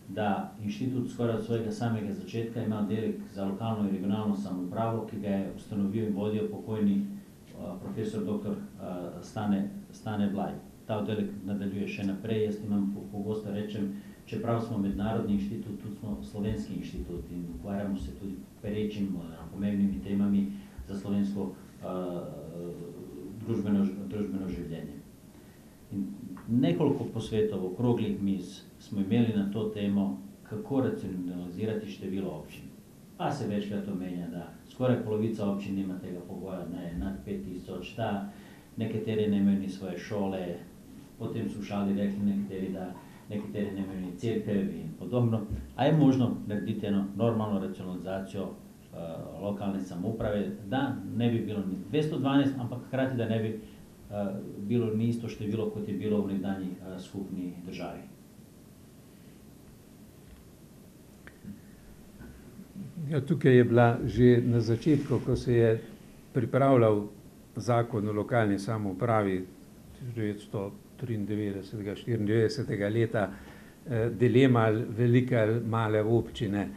da inštitut skoraj od svojega samega začetka ima oddelek za lokalno in regionalno samoupravo, ki ga je ustanovil in vodil pokojni profesor dr. Stane Blaj. Ta oddelek nadaljuje še naprej, jaz imam pogosto rečem, čeprav smo mednarodni inštitut, tudi smo slovenski inštitut in ukvarjamo se tudi perečim, pomembnimi temami za slovensko družbeno življenje. In nekoliko posvetov, okroglih miz smo imeli na to temo, kako racionalizirati število občin. Pa se večkrat omenja, da skoraj polovica občin nima tega pogoja, nad 5000, da nekateri ne imajo ni svoje šole, potem so šali rekli nekateri, da nekateri ne imajo ni cerkev in podobno. A je možno narediti eno normalno racionalizacijo lokalne samouprave, da ne bi bilo 212, ampak hkrati, da ne bi bilo ni isto število, kot je bilo v nekdanji skupni državi. Ja, tukaj je bila že na začetku, ko se je pripravljal zakon o lokalni samoupravi 1993-94 leta, dilema velike ali male občine.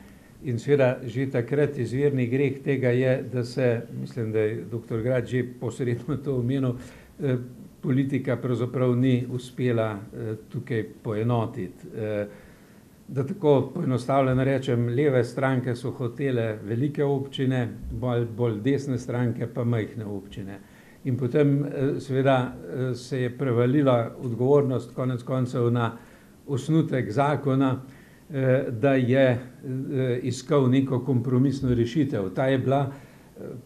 In seveda že takrat izvirni greh tega je, da se, mislim, da je dr. Grad že posredno to omenil, politika pravzaprav ni uspela tukaj poenotiti. da tako poenostavljeno rečem, leve stranke so hotele velike občine, bolj desne stranke pa majhne občine. In potem seveda se je prevalila odgovornost konec koncev na osnutek zakona, da je iskal neko kompromisno rešitev. Ta je bila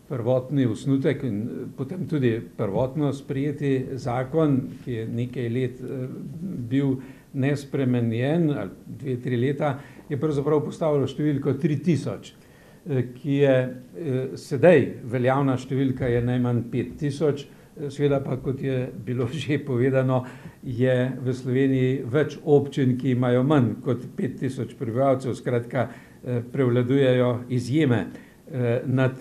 prvotni osnutek in potem tudi prvotno sprejeti zakon, ki je nekaj let bil nespremenjen, ali 2-3 leta, je pravzaprav postavilo številko 3000, ki je sedaj veljavna številka je najmanj 5000, seveda pa, kot je bilo že povedano, je v Sloveniji več občin, ki imajo manj kot 5000 prebivalcev, skratka prevladujejo izjeme nad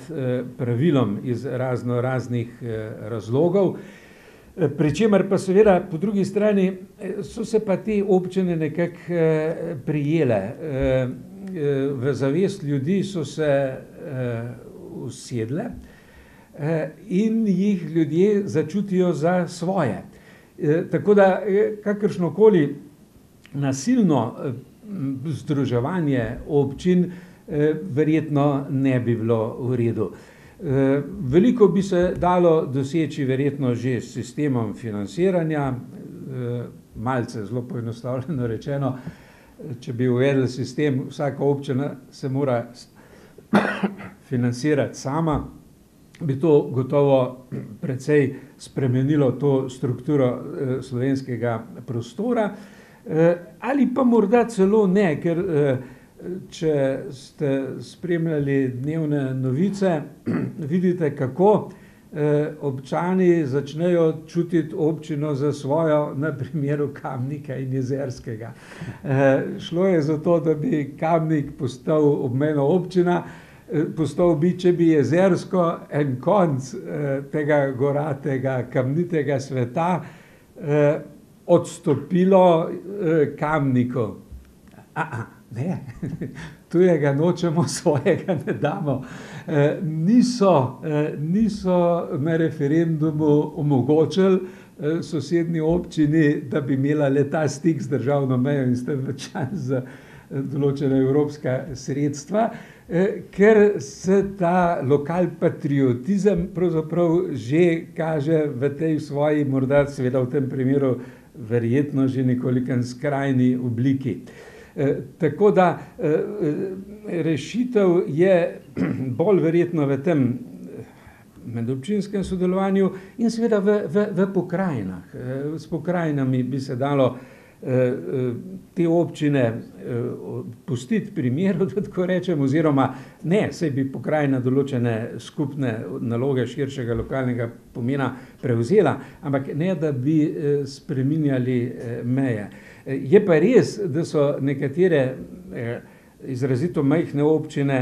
pravilom iz raznih razlogov. Pričemer pa seveda po drugi strani so se pa te občine nekako prijele. V zavest ljudi so se usedle in jih ljudje začutijo za svoje. Tako da kakršnokoli nasilno združevanje občin verjetno ne bi bilo v redu. Veliko bi se dalo doseči verjetno že s sistemom financiranja, malce zelo poenostavljeno rečeno, če bi uvedli sistem, vsaka občina se mora financirati sama, bi to gotovo precej spremenilo to strukturo slovenskega prostora, ali pa morda celo ne, ker če ste spremljali dnevne novice, vidite, kako občani začnejo čutiti občino za svojo, na primeru Kamnika in Jezerskega. Šlo je za to, da bi Kamnik postal obmejna občina, postal bi, če bi Jezersko en konec tega goratega, kamnitega sveta odstopilo Kamniku. Ne, tujega nočemo, svojega ne damo. Niso na referendumu omogočili sosednji občini, da bi imela le ta stik z državno mejo in s tem več čas za določena evropska sredstva, ker se ta lokalpatriotizem pravzaprav že kaže v tej svoji, morda seveda v tem primeru verjetno že nekoliko skrajni obliki. Tako da rešitev je bolj verjetno v tem medobčinskem sodelovanju in seveda v pokrajinah. S pokrajinami bi se dalo te občine pustiti pri miru, da tako rečem, oziroma ne, saj bi pokrajina določene skupne naloge širšega lokalnega pomena prevzela, ampak ne, da bi spreminjali meje. Je pa res, da so nekatere izrazito majhne občine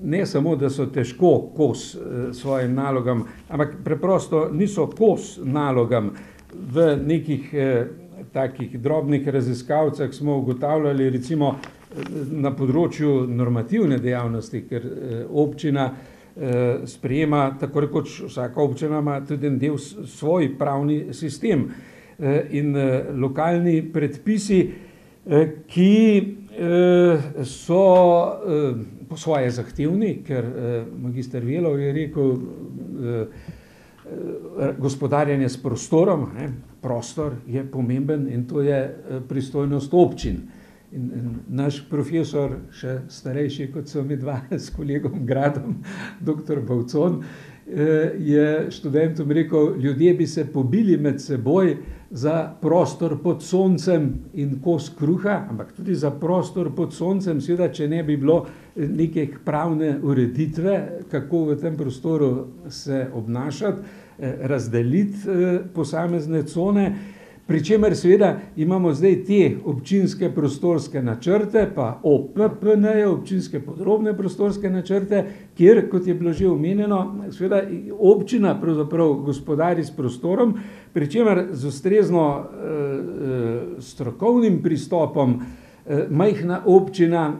ne samo, da so težko kos svojim nalogam, ampak preprosto niso kos nalogam. V nekih takih drobnih raziskavcah smo ugotavljali, recimo na področju normativne dejavnosti, ker občina sprejema, tako rekoč vsaka občina ima tudi en del svoj pravni sistem in lokalni predpisi, ki so po svoje zahtevni, ker magister Velov je rekel, gospodarjenje s prostorom, prostor je pomemben in to je pristojnost občin. In naš profesor, še starejši kot so mi dva s kolegom Gradom, doktor Bavcon, je študentom rekel, ljudje bi se pobili med seboj za prostor pod soncem in kos kruha, ampak tudi za prostor pod soncem, seveda, če ne bi bilo neke pravne ureditve, kako v tem prostoru se obnašati, razdeliti posamezne cone, pri čemer seveda imamo zdaj te občinske prostorske načrte, pa OPPN-je, občinske podrobne prostorske načrte, kjer, kot je bilo že omenjeno, seveda občina pravzaprav gospodari s prostorom, pri čemer z ustrezno strokovnim pristopom majhna občina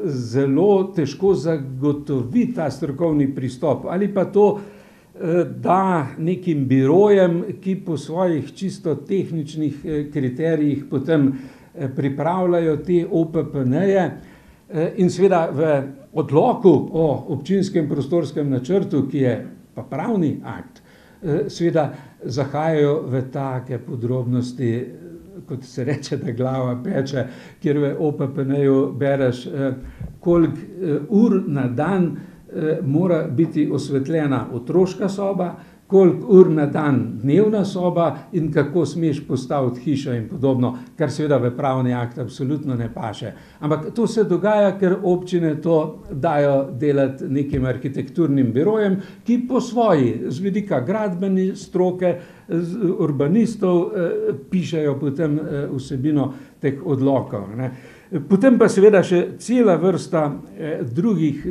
zelo težko zagotovi ta strokovni pristop, ali pa to da nekim birojem, ki po svojih čisto tehničnih kriterijih potem pripravljajo te OPPN-je, in seveda v odloku o občinskem prostorskem načrtu, ki je pa pravni akt, seveda zahajajo v take podrobnosti, kot se reče, da glava peče, kjer v OPPN-ju bereš, koliko ur na dan mora biti osvetljena otroška soba, koliko ur na dan dnevna soba in kako smeš postaviti hišo in podobno, kar seveda v pravni akt absolutno ne paše. Ampak to se dogaja, ker občine to dajo delati nekim arhitekturnim birojem, ki po svoji, z vidika gradbene stroke, urbanistov, pišejo potem vsebino teh odlokov, ne. Potem pa seveda še cela vrsta drugih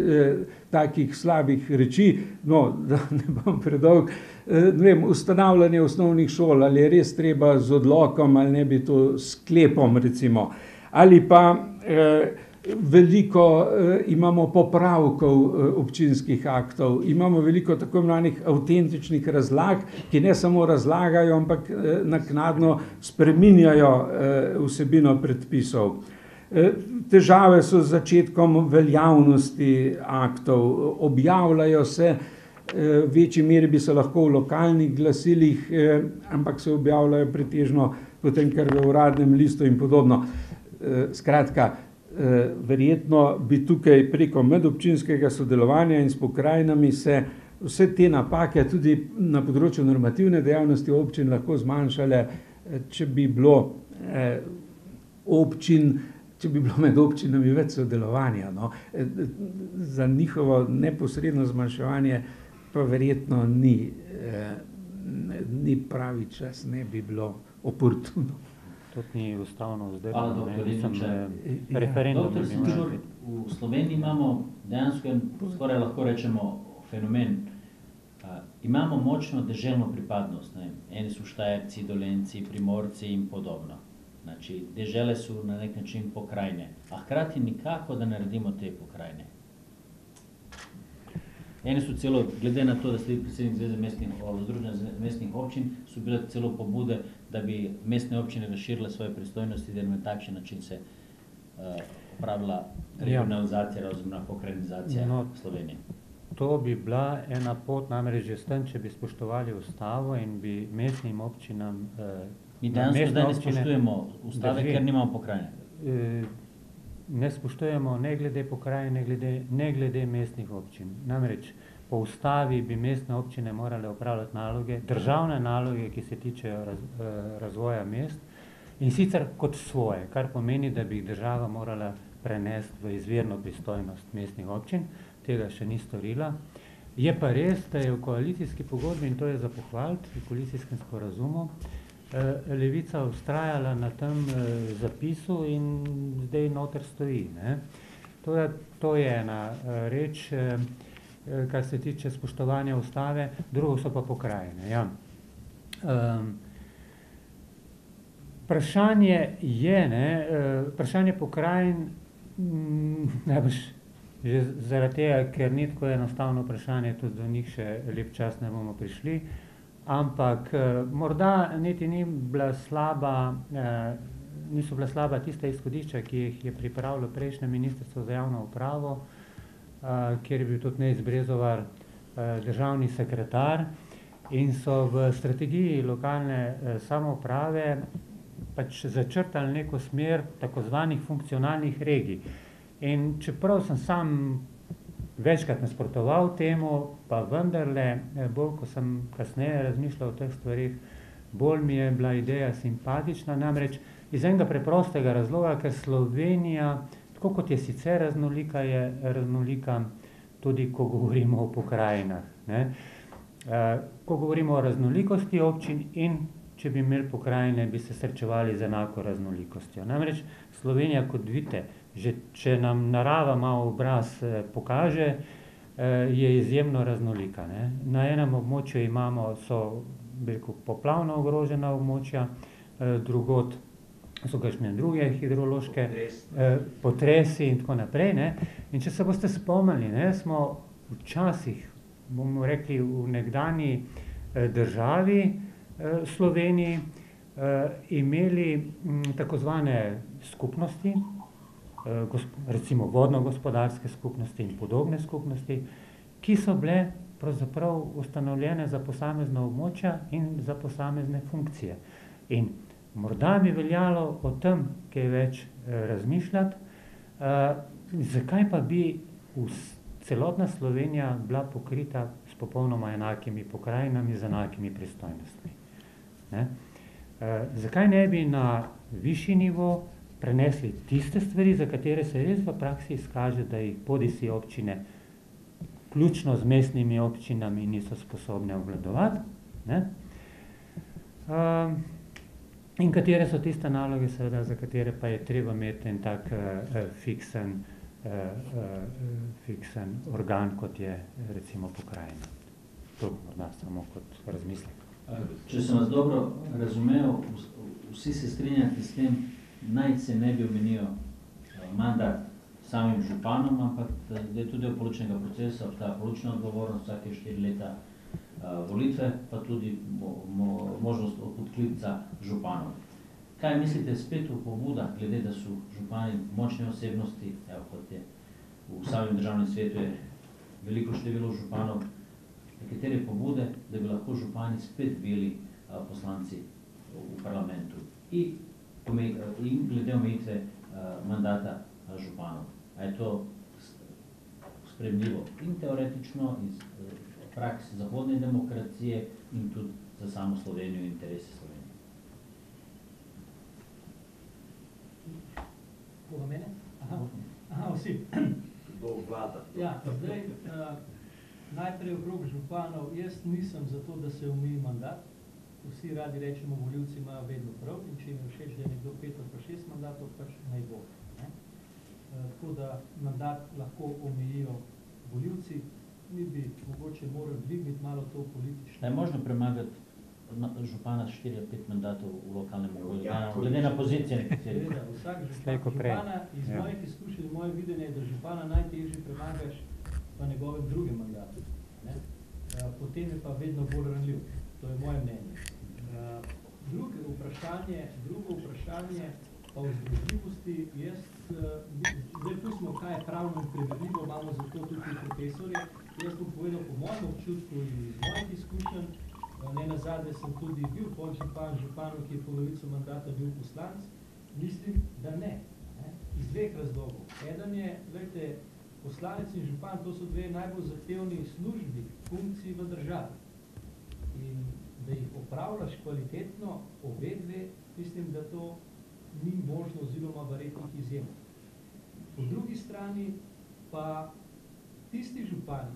takih slabih reči, no, da ne bom predolg, ne vem, ustanavljanje osnovnih šol, ali je res treba z odlokom, ali ne bi to s sklepom, recimo. Ali pa veliko imamo popravkov občinskih aktov, imamo veliko tako imenovanih avtentičnih razlag, ki ne samo razlagajo, ampak naknadno spreminjajo vsebino predpisov. Težave so z začetkom veljavnosti aktov, objavljajo se, v večji meri bi se lahko v lokalnih glasilih, ampak se objavljajo pretežno potem kar v uradnem listu in podobno. Skratka, verjetno bi tukaj preko medobčinskega sodelovanja in s pokrajinami se vse te napake tudi na področju normativne dejavnosti občin lahko zmanjšale, če bi bilo med občinami več sodelovanja, no. Za njihovo neposredno zmanjševanje pa verjetno ni pravi čas, ne bi bilo oportuno. To ni ustavno Hvala, vzdržno. Doktor Sinčur, v Sloveniji imamo dejansko, skoraj lahko rečemo, fenomen. Imamo močno deželno pripadnost, ne. Eni so Štajerci, Dolenjci, Primorci in podobno. Znači, dežele so na nek način pokrajine, a hkrati nikako, da naredimo te pokrajine. Eni so celo, glede na to, da ste predsednik Združenja mestnih občin, so bile celo pobude, da bi mestne občine razširile svoje pristojnosti, da na takšen način se opravila regionalizacija oziroma pokrajinizacija Slovenije. To bi bila ena pot, namreč že s tem, če bi spoštovali ustavo in bi mestnim občinam Mi dejansko zdaj ne spoštujemo ustave, ker nimamo pokrajine. Ne spoštujemo ne glede pokrajine, ne glede mestnih občin. Namreč po ustavi bi mestne občine morale opravljati naloge, državne naloge, ki se tičejo razvoja mest, in sicer kot svoje, kar pomeni, da bi jih država morala prenesti v izvirno pristojnost mestnih občin. Tega še ni storila. Je pa res, da je v koalicijski pogodbi, in to je za pohvaliti, v koalicijskem sporazumu, Levica vztrajala na tem zapisu in zdaj noter stoji, ne. To je ena reč, kar se tiče spoštovanja ustave, drugo so pa pokrajine, ja. Vprašanje je, ne, vprašanje pokrajin, najbrž že zaradi tega, ker ni tako enostavno vprašanje, tudi do njih še lep čas ne bomo prišli, ampak morda niti niso bila slaba tista izhodišča, ki jih je pripravilo prejšnje Ministrstvo za javno upravo, kjer je bil tudi Nejc Brezovar državni sekretar, in so v strategiji lokalne samouprave pač začrtali neko smer tako zvanih funkcionalnih regij. In čeprav sem sam večkrat nasprotoval temu, pa vendarle, bolj ko sem kasneje razmišljal o teh stvarih, bolj mi je bila ideja simpatična, namreč iz enega preprostega razloga, ker Slovenija, tako kot je sicer raznolika, je raznolika tudi, ko govorimo o pokrajinah, ne. Ko govorimo o raznolikosti občin in če bi imeli pokrajine, bi se srečevali z enako raznolikostjo. Namreč Slovenija, kot vidite, že če nam narava malo obraz pokaže, je izjemno raznolika, ne. Na enem območju so poplavno ogrožena območja, drugod so kakšne druge hidrološke potresi in tako naprej, ne. In če se boste spomnili, ne, smo včasih, bomo rekli, v nekdanji državi Sloveniji imeli tako zvane skupnosti, recimo vodno-gospodarske skupnosti in podobne skupnosti, ki so bile pravzaprav ustanovljene za posamezna območja in za posamezne funkcije. In morda bi veljalo o tem kaj več razmišljati, zakaj pa bi celotna Slovenija bila pokrita s popolnoma enakimi pokrajinami, z enakimi pristojnostmi. Ne? Zakaj ne bi na višji nivo prenesli tiste stvari, za katere se res v praksi izkaže, da jih bodisi občine, vključno z mestnimi občinami, niso sposobne obvladovati, ne? In katere so tiste naloge, seveda, za katere pa je treba imeti en tak fiksen organ, kot je recimo pokrajina. To morda samo kot razmislek. Če sem vas dobro razumel, vsi se strinjate s tem, naj se ne bi omenil mandat samim županom, ampak da je tudi poločnega procesa, ta poločna odgovornost vsake 4 leta volitve, pa tudi možnost odpoklica županov. Kaj mislite spet v pobudah, glede da so župani močne osebnosti, kot je v samem državnem svetu je veliko število županov, nekatere pobude, da bi lahko župani spet bili poslanci v parlamentu in glede omejitve mandata županov. A je to sprejemljivo in teoretično, in praksi zahodne demokracije in tudi za samo Slovenijo in interese Slovenije? Koga mene? Aha, vsi. Kdo vlada? Ja, zdaj, najprej okrog županov, jaz nisem za to, da se omeji mandat. Vsi radi rečemo, volivci imajo vedno prav in če jim je všeč, da je nekdo 5 ali pa 6 mandatov, pač naj bo. Tako da mandat lahko omejijo volivci, mi bi mogoče morali dvigniti malo to politično. Je možno premagati župana 4 ali 5 mandatov v lokalnem okolju, glede na pozicije nekaterih? Vsak župana, iz mojih izkušenj, moje videnje je, da župana najtežje premagaš v njegovem drugem mandatu. Potem je pa vedno bolj ranljiv. To je moje mnenje. Drugo vprašanje pa v združljivosti, zdaj pustimo, kaj je pravno in prevedljivo, imamo zato tudi profesorje. Jaz bom povedal po mojem občutku in iz mojih izkušenj, ne nazadnje sem tudi bil podžupan županu, ki je polovico mandata bil poslanec, mislim, da ne. Iz 2 razlogov. Eden je, gledajte, poslanec in župan, to so 2 najbolj zahtevni službi, funkciji v državi. In da jih opravljaš kvalitetno, obe 2, mislim, da to ni možno oziroma verjetnih izjem. Po drugi strani pa tisti župani,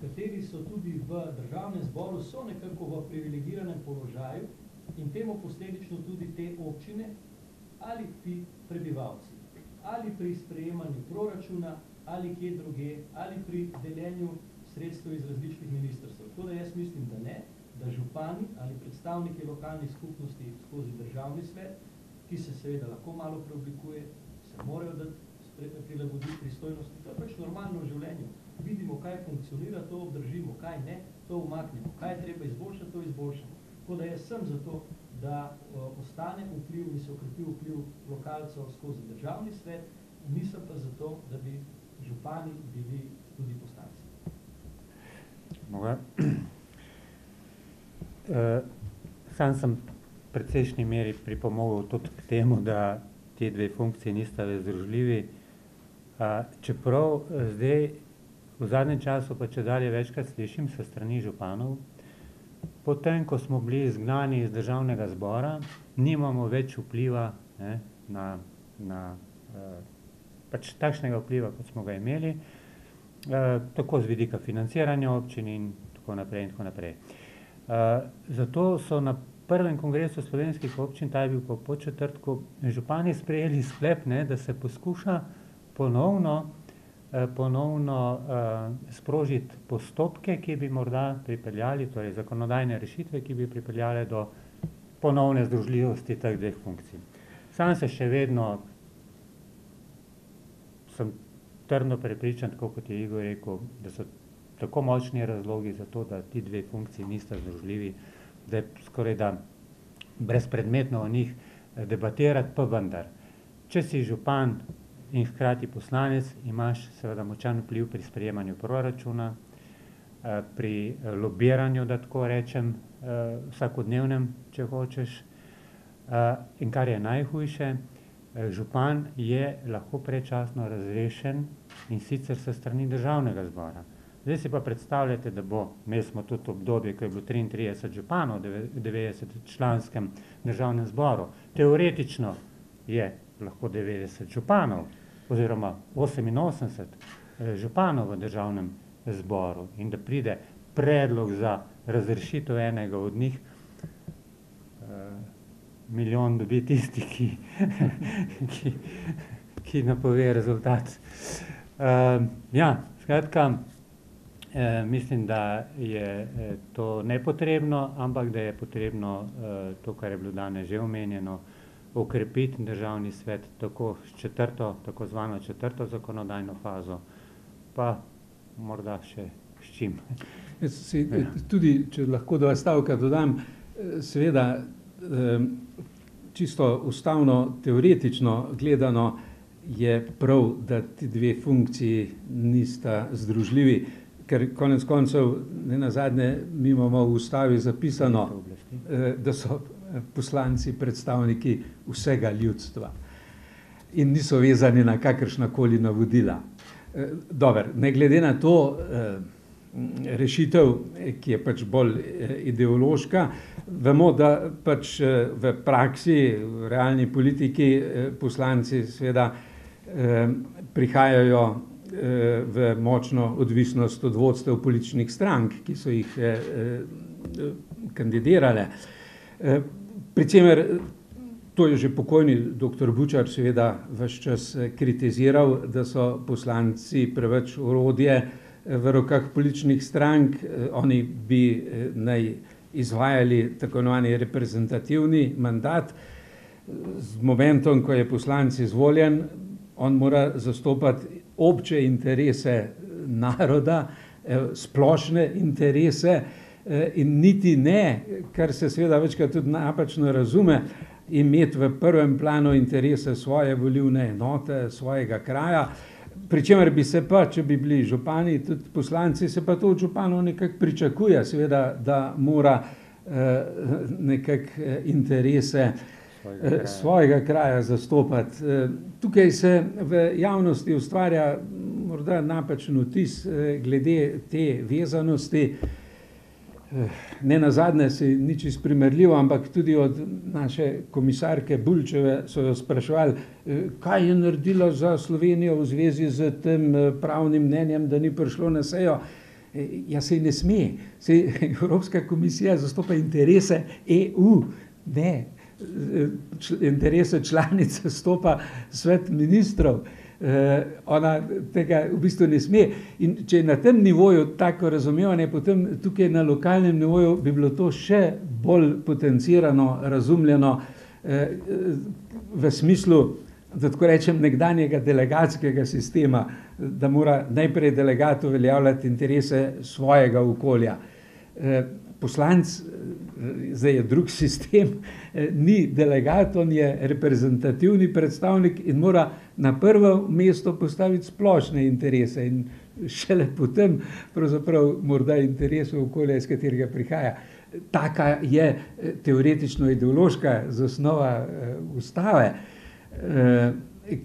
kateri so tudi v državnem zboru, so nekako v privilegiranem položaju in temu posledično tudi te občine ali ti prebivalci, ali pri sprejemanju proračuna, ali kje druge, ali pri deljenju sredstev iz različnih ministrstv. Tako da jaz mislim, da ne, da župani ali predstavniki lokalnih skupnosti skozi državni svet, ki se seveda lahko malo preoblikuje, se morajo prilagoditi pristojnosti. To je pač normalno v življenju. Vidimo, kaj funkcionira, to obdržimo, kaj ne, to umaknemo. Kaj je treba izboljšati, to izboljšamo. Tako da jaz sem za to, da ostane vpliv in se okrepi vpliv lokalcev skozi državni svet, nisem pa za to, da bi župani bili tudi poslanci. Sam sem v precejšnji meri pripomogel tudi k temu, da te 2 funkcije nista več združljivi. Čeprav zdaj v zadnjem času pa čedalje večkrat slišim se strani županov, potem, ko smo bili izgnani iz državnega zbora, nimamo več vpliva pač takšnega vpliva, kot smo ga imeli, tako z vidika financiranja občin in tako naprej in tako naprej. Zato so na prvem kongresu slovenskih občin, ta je bil po Podčetrtku, župani sprejeli sklep, da se poskuša ponovno sprožiti postopke, ki bi morda pripeljali, torej zakonodajne rešitve, ki bi pripeljale do ponovne združljivosti teh 2 funkcij. Sam se še vedno sem trdno prepričan, tako kot je Igor rekel, da so tako močni razlogi za to, da ti dve funkciji nista združljivi, da je skoraj da brezpredmetno o njih debatirati, pa vendar. Če si župan in hkrati poslanec, imaš seveda močan vpliv pri sprejemanju proračuna, pri lobiranju, da tako rečem, vsakodnevnem, če hočeš. In kar je najhujše, župan je lahko predčasno razrešen in sicer s strani državnega zbora. Zdaj si pa predstavljate, da imeli smo tudi obdobje, ko je bilo 33 županov v 90-članskem državnem zboru. Teoretično je lahko 90 županov oziroma 88 županov v državnem zboru in da pride predlog za razrešitev enega od njih, milijon dobi tisti, ki napove rezultat. Skratka, mislim, da je to nepotrebno, ampak da je potrebno to, kar je bilo danes že omenjeno, okrepiti državni svet tako s tako zvano četrto zakonodajno fazo, pa morda še s čim. Tudi, če lahko dva stavka dodam, seveda čisto ustavno, teoretično gledano je prav, da ti dve funkciji nista združljivi, ker konec koncev, ne nazadnje, mi imamo v ustavi zapisano, da so poslanci predstavniki vsega ljudstva in niso vezani na kakršnakoli navodila. Dobro, ne glede na to rešitev, ki je pač bolj ideološka, vemo, da pač v praksi, v realni politiki poslanci seveda prihajajo v močno odvisnost od vodstev političnih strank, ki so jih kandidirale. Pričemer, to je že pokojni dr. Bučar seveda ves čas kritiziral, da so poslanci preveč orodje v rokah političnih strank, oni bi naj izvajali tako imenovani reprezentativni mandat. Z momentom, ko je poslanec izvoljen, on mora zastopati obče interese naroda, splošne interese in niti ne, kar se seveda večkrat tudi napačno razume, imeti v prvem planu interese svoje volilne enote, svojega kraja, pri čemer bi se pa, če bi bili župani, tudi poslanci, se pa to od županov nekako pričakuje, seveda, da mora nekako interese svojega kraja zastopati. Tukaj se v javnosti ustvarja morda napačen vtis glede te vezanosti. Ne nazadnje si ni čisto primerljivo, ampak tudi od naše komisarke Bulčeve so jo spraševali, kaj je naredila za Slovenijo v zvezi z tem pravnim mnenjem, da ni prišlo na sejo. Ja, saj ne sme. Saj Evropska komisija zastopa interese EU, ne. Interese članic zastopa svet ministrov. Ona tega v bistvu ne sme. In če je na tem nivoju tako razumevanje, potem tukaj na lokalnem nivoju bi bilo to še bolj potencirano, razumljeno v smislu, da tako rečem, nekdanjega delegatskega sistema, da mora najprej delegat uveljavljati interese svojega okolja. Poslanec, zdaj je drug sistem, ni delegat, on je reprezentativni predstavnik in mora na prvo mesto postaviti splošne interese in šele potem pravzaprav morda interesov okolja, iz katerega prihaja. Taka je teoretično-ideološka zasnova ustave,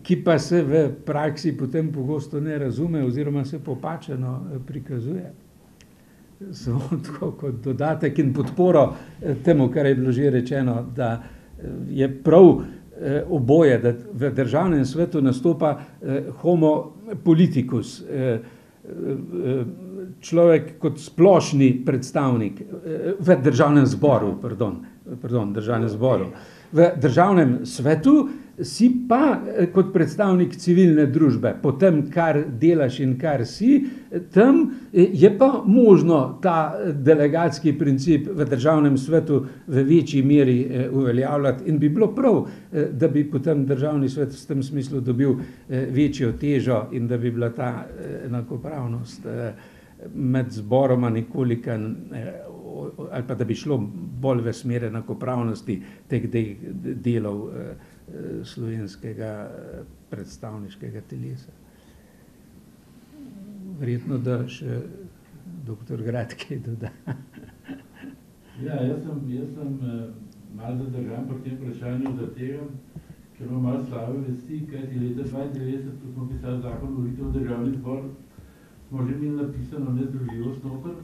ki pa se v praksi potem pogosto ne razume oziroma se popačeno prikazuje. Samo tako kot dodatek in podporo temu, kar je bilo že rečeno, da je prav oboje, da v državnem svetu nastopa homo politicus, človek kot splošni predstavnik v državnem zboru, državnem zboru. V državnem svetu si pa kot predstavnik civilne družbe, po tem, kar delaš in kar si, tam je pa možno ta delegatski princip v državnem svetu v večji meri uveljavljati in bi bilo prav, da bi potem državni svet v tem smislu dobil večjo težo in da bi bila ta enakopravnost med zboroma nekoliko, ali pa da bi šlo bolj v smer enakopravnosti teh delov slovenskega predstavniškega telesa. Verjetno, da še doktor Grad kaj doda. Ja, jaz sem malo zadržan pri tem vprašanju zaradi tega, ker imam malo slabe vesti, kajti leta 92, ko smo pisali zakon o volitev v državni zbor, smo že imeli napisano nezdružljivost noter.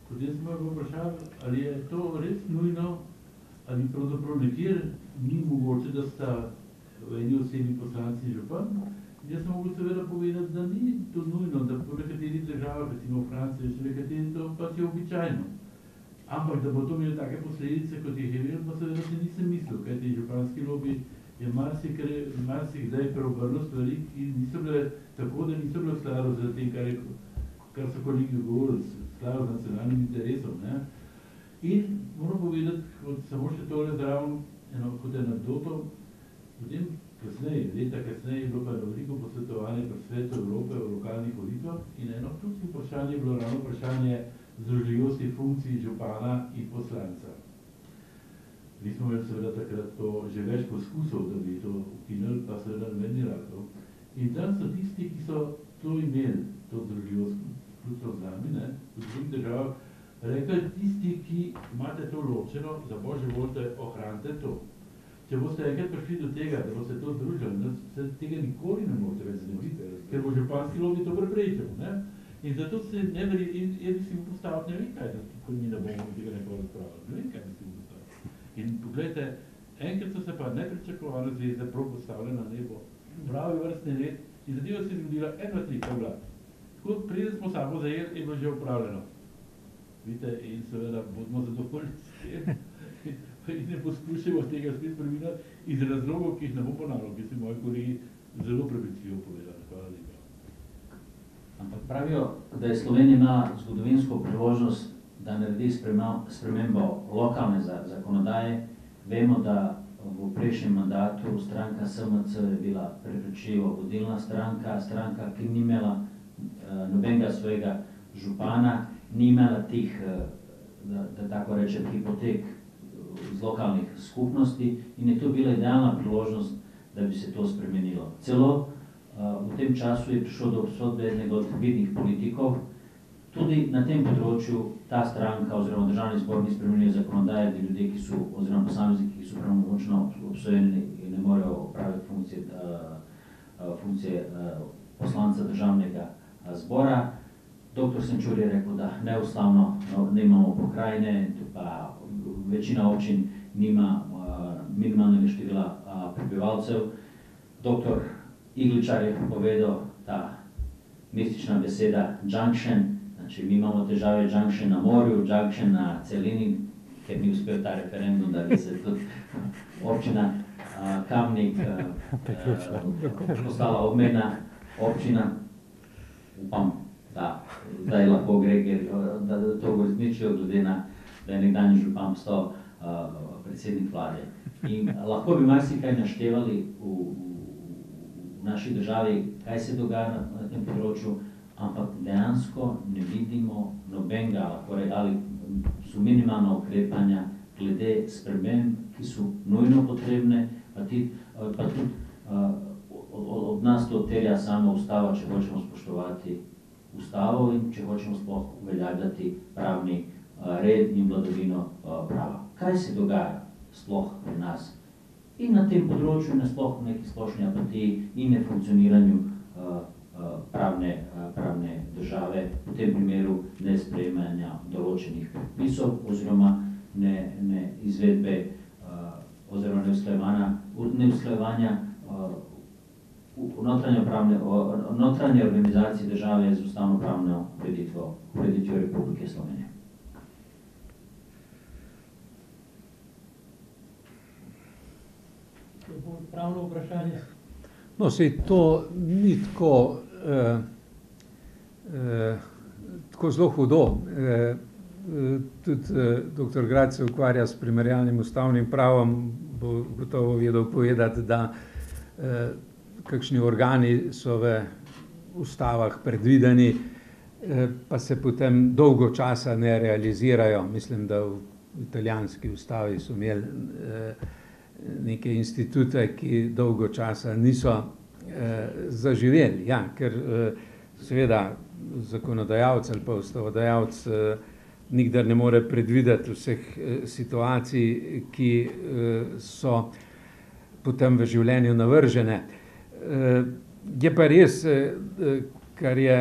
Potem smo ga vprašali, ali je to res nujno, ali pravzaprav nekjer ni mogoče, da sta v eni osebi poslanci in župan. Jaz sem mogel seveda povedati, da ni to nujno, da po nekaterih državah, recimo v Franciji, še nekateri to pač je običajno. Ampak da bo to imelo take posledice, kot jih je imel, pa seveda si nisem mislil, kajti županski lobby je marsikdaj preobrnil stvari, ki niso bile tako, da niso bile v skladu z tem, kar so kolegi govorili, v skladu z nacionalnim interesom. Ne? In moram povedati, samo še tole zraven, kot anekdoto, potem leta kasneje je bilo pa veliko posvetovanje pri Svetu Evrope o lokalnih volitvah in eno ključno vprašanje je bilo ravno vprašanje združljivosti funkcij župana in poslanca. Mi smo imeli seveda takrat to že več poskusov, da bi to ukinili, pa seveda noben ni ratov. In tam so tisti, ki so to imeli, to združljivost, vključno z nami, v drugih državah, rekli, tisti, ki imate to ločeno, za božje volite, ohranite to. Če boste enkrat prišli do tega, da boste to združili, se tega nikoli ne morete več znebiti, ker bo županski lobby to preprečil. In zato se ne verjetno, jaz bi si mu postavil, ne vem kaj, ko mi ne bomo tega nekoga razpravljali, ne vem kaj bi si mu postavil. In pogledajte, enkrat so se pa nepričakovane zvezde prav postavile na nebo, pravi vrstni red in zadeva se je zgodila 1, 2, 3, ko je bila. Tako preden smo sabo zajeli, je bilo že upravljeno. Vidite, in seveda bodimo zadovoljni s tem. In ne poskušamo tega spet spreminjati iz razlogov, ki jih ne bo ponavljal, ki so moji kolegi zelo prepričljivo povedali. Hvala lepa. Ampak pravijo, da je Slovenija imela zgodovinsko priložnost, da naredi spremembo lokalne zakonodaje. Vemo, da v prejšnjem mandatu stranka SMC je bila prepričljivo vodilna stranka, ki ni imela nobenega svojega župana, ni imela tih, da tako rečem, hipotek iz lokalnih skupnosti in je to bila idealna priložnost, da bi se to spremenilo. Celo v tem času je prišlo do obsodbe enega od vidnih politikov. Tudi na tem področju ta stranka oziroma državni zbor ni spremenil zakonodaje, da ljudje, ki so, oziroma posamezniki, ki so pravnomočno obsojeni in ne morejo opraviti funkcije poslanca državnega zbora. Doktor Senčur je rekel, da neustavno ne imamo pokrajine, pa večina občin nima minimalnega števila prebivalcev. Doktor Igličar je povedal ta mistična beseda junction, znači mi imamo težave junction na morju, junction na celini, ker ni uspel ta referendum, da bi se tudi občina Kamnik postala obmejna občina. Upam, da zdaj lahko gre, da to uresničijo, glede na, da je nekdanji župan postal predsednik vlade. In lahko bi marsikaj naštevali v naši državi, kaj se dogaja na tem področju, ampak dejansko ne vidimo nobenega, lahko ali so minimalna ukrepanja glede sprememb, ki so nujno potrebne, pa tudi od nas to terja sama ustava, če hočemo spoštovati ustavo in če hočemo sploh uveljavljati pravni red in vladavino prava. Kaj se dogaja sploh pri nas in na tem področju, in sploh v neki splošni apatiji in nefunkcioniranju pravne države, v tem primeru ne sprejemanja določenih predpisov oziroma ne izvedbe oziroma neusklajevanja notranje organizacije države z ustavno-pravno ureditvijo Republike Slovenije. To bo pravno vprašanje. No, sej to ni tako zelo hudo. Tudi dr. Grad se ukvarja s primerjalnim ustavnim pravom, bo gotovo vedel povedati, da kakšni organi so v ustavah predvideni, pa se potem dolgo časa ne realizirajo. Mislim, da v italijanski ustavi so imeli neke institute, ki dolgo časa niso zaživeli. Ja, ker seveda zakonodajalec ali pa ustavodajalec nikdar ne more predvideti vseh situacij, ki so potem v življenju navržene. Je pa res, kar je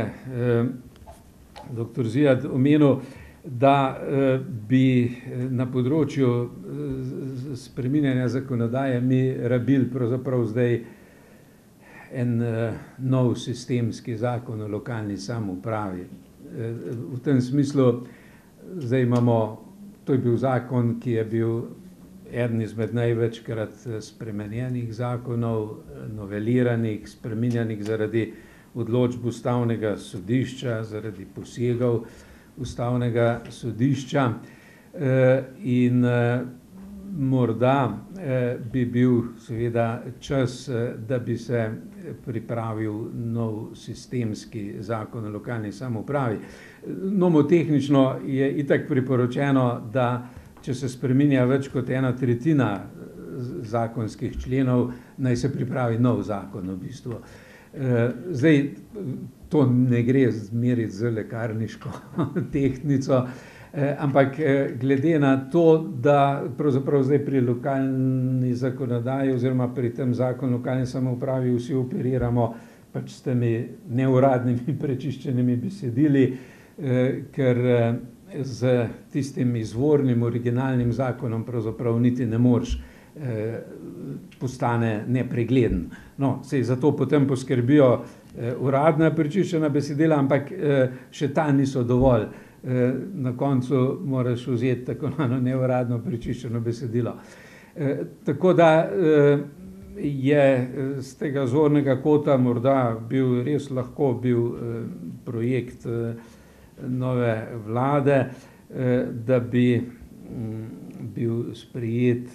doktor Zijad omenil, da bi na področju spreminjanja zakonodaje mi rabili pravzaprav zdaj en nov sistemski zakon o lokalni samoupravi. V tem smislu zdaj imamo, to je bil zakon, ki je bil eden izmed največkrat spremenjenih zakonov, noveliranih, spreminjanih zaradi odločb ustavnega sodišča, zaradi posegov ustavnega sodišča in morda bi bil seveda čas, da bi se pripravil nov sistemski zakon o lokalni samoupravi. Nomotehnično je itak priporočeno, da če se spreminja več kot 1/3 zakonskih členov, naj se pripravi nov zakon v bistvu. Zdaj, to ne gre zmeriti z lekarniško tehtnico, ampak glede na to, da pravzaprav zdaj pri lokalni zakonodaji oziroma pri tem zakonu o lokalni samoupravi vsi operiramo pač s temi neuradnimi prečiščenimi besedili, ker z tistim izvornim, originalnim zakonom pravzaprav niti ne moreš, postane nepregleden. No, saj zato potem poskrbijo uradna prečiščena besedila, ampak še ta niso dovolj. Na koncu moraš vzeti tako neuradno prečiščeno besedilo. Tako da je z tega zornega kota morda bil res lahko projekt nove vlade, da bi bil sprejet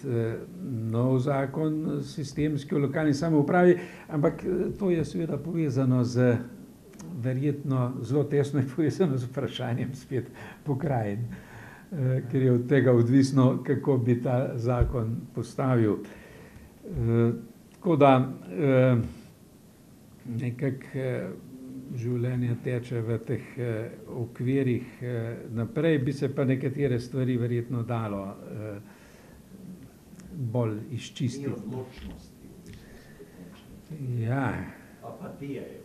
nov zakon sistemski o lokalni samoupravi, ampak to je seveda povezano verjetno zelo tesno je povezano z vprašanjem spet pokrajin, ker je od tega odvisno, kako bi ta zakon postavil. Tako da nekako življenje teče v teh okvirih naprej, bi se pa nekatere stvari verjetno dalo bolj izčistiti. Ja. Apatija je.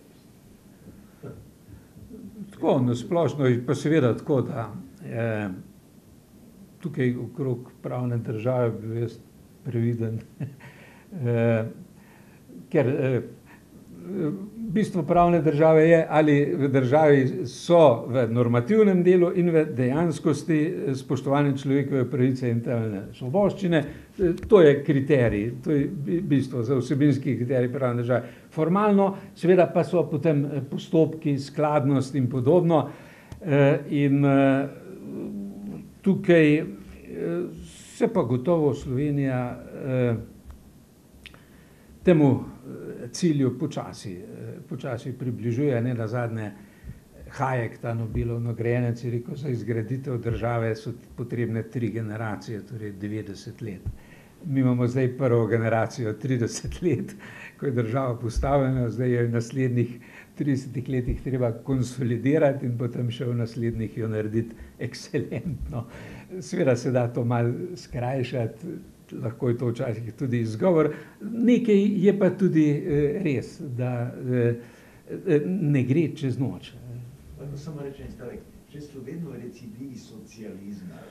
Tako, na splošno je pa seveda tako, da tukaj okrog pravne države bi bil jaz previden, ker bistvo pravne države je, ali v državi so v normativnem delu in v dejanskosti spoštovane človekove pravice in temeljne svoboščine. To je kriterij, to je bistvo za vsebinski kriterij pravne države. Formalno seveda pa so potem postopki, skladnost in podobno. In tukaj se pa gotovo Slovenija temu cilju počasi približuje. Nenazadnje Hayek, ta Nobelov nagrajenec, je rekel, za izgraditev države so potrebne 3 generacije, torej 90 let. Mi imamo zdaj prvo generacijo 30 let, ko je država postavljena, zdaj je v naslednjih 30 letih treba konsolidirati in potem še v naslednjih jo narediti ekscelentno. Seveda se da to malo skrajšati, lahko je to včasih tudi izgovor. Nekaj je pa tudi res, da ne gre čez noč. Samo rečem stavek, že Slovenijo recidivi socializma.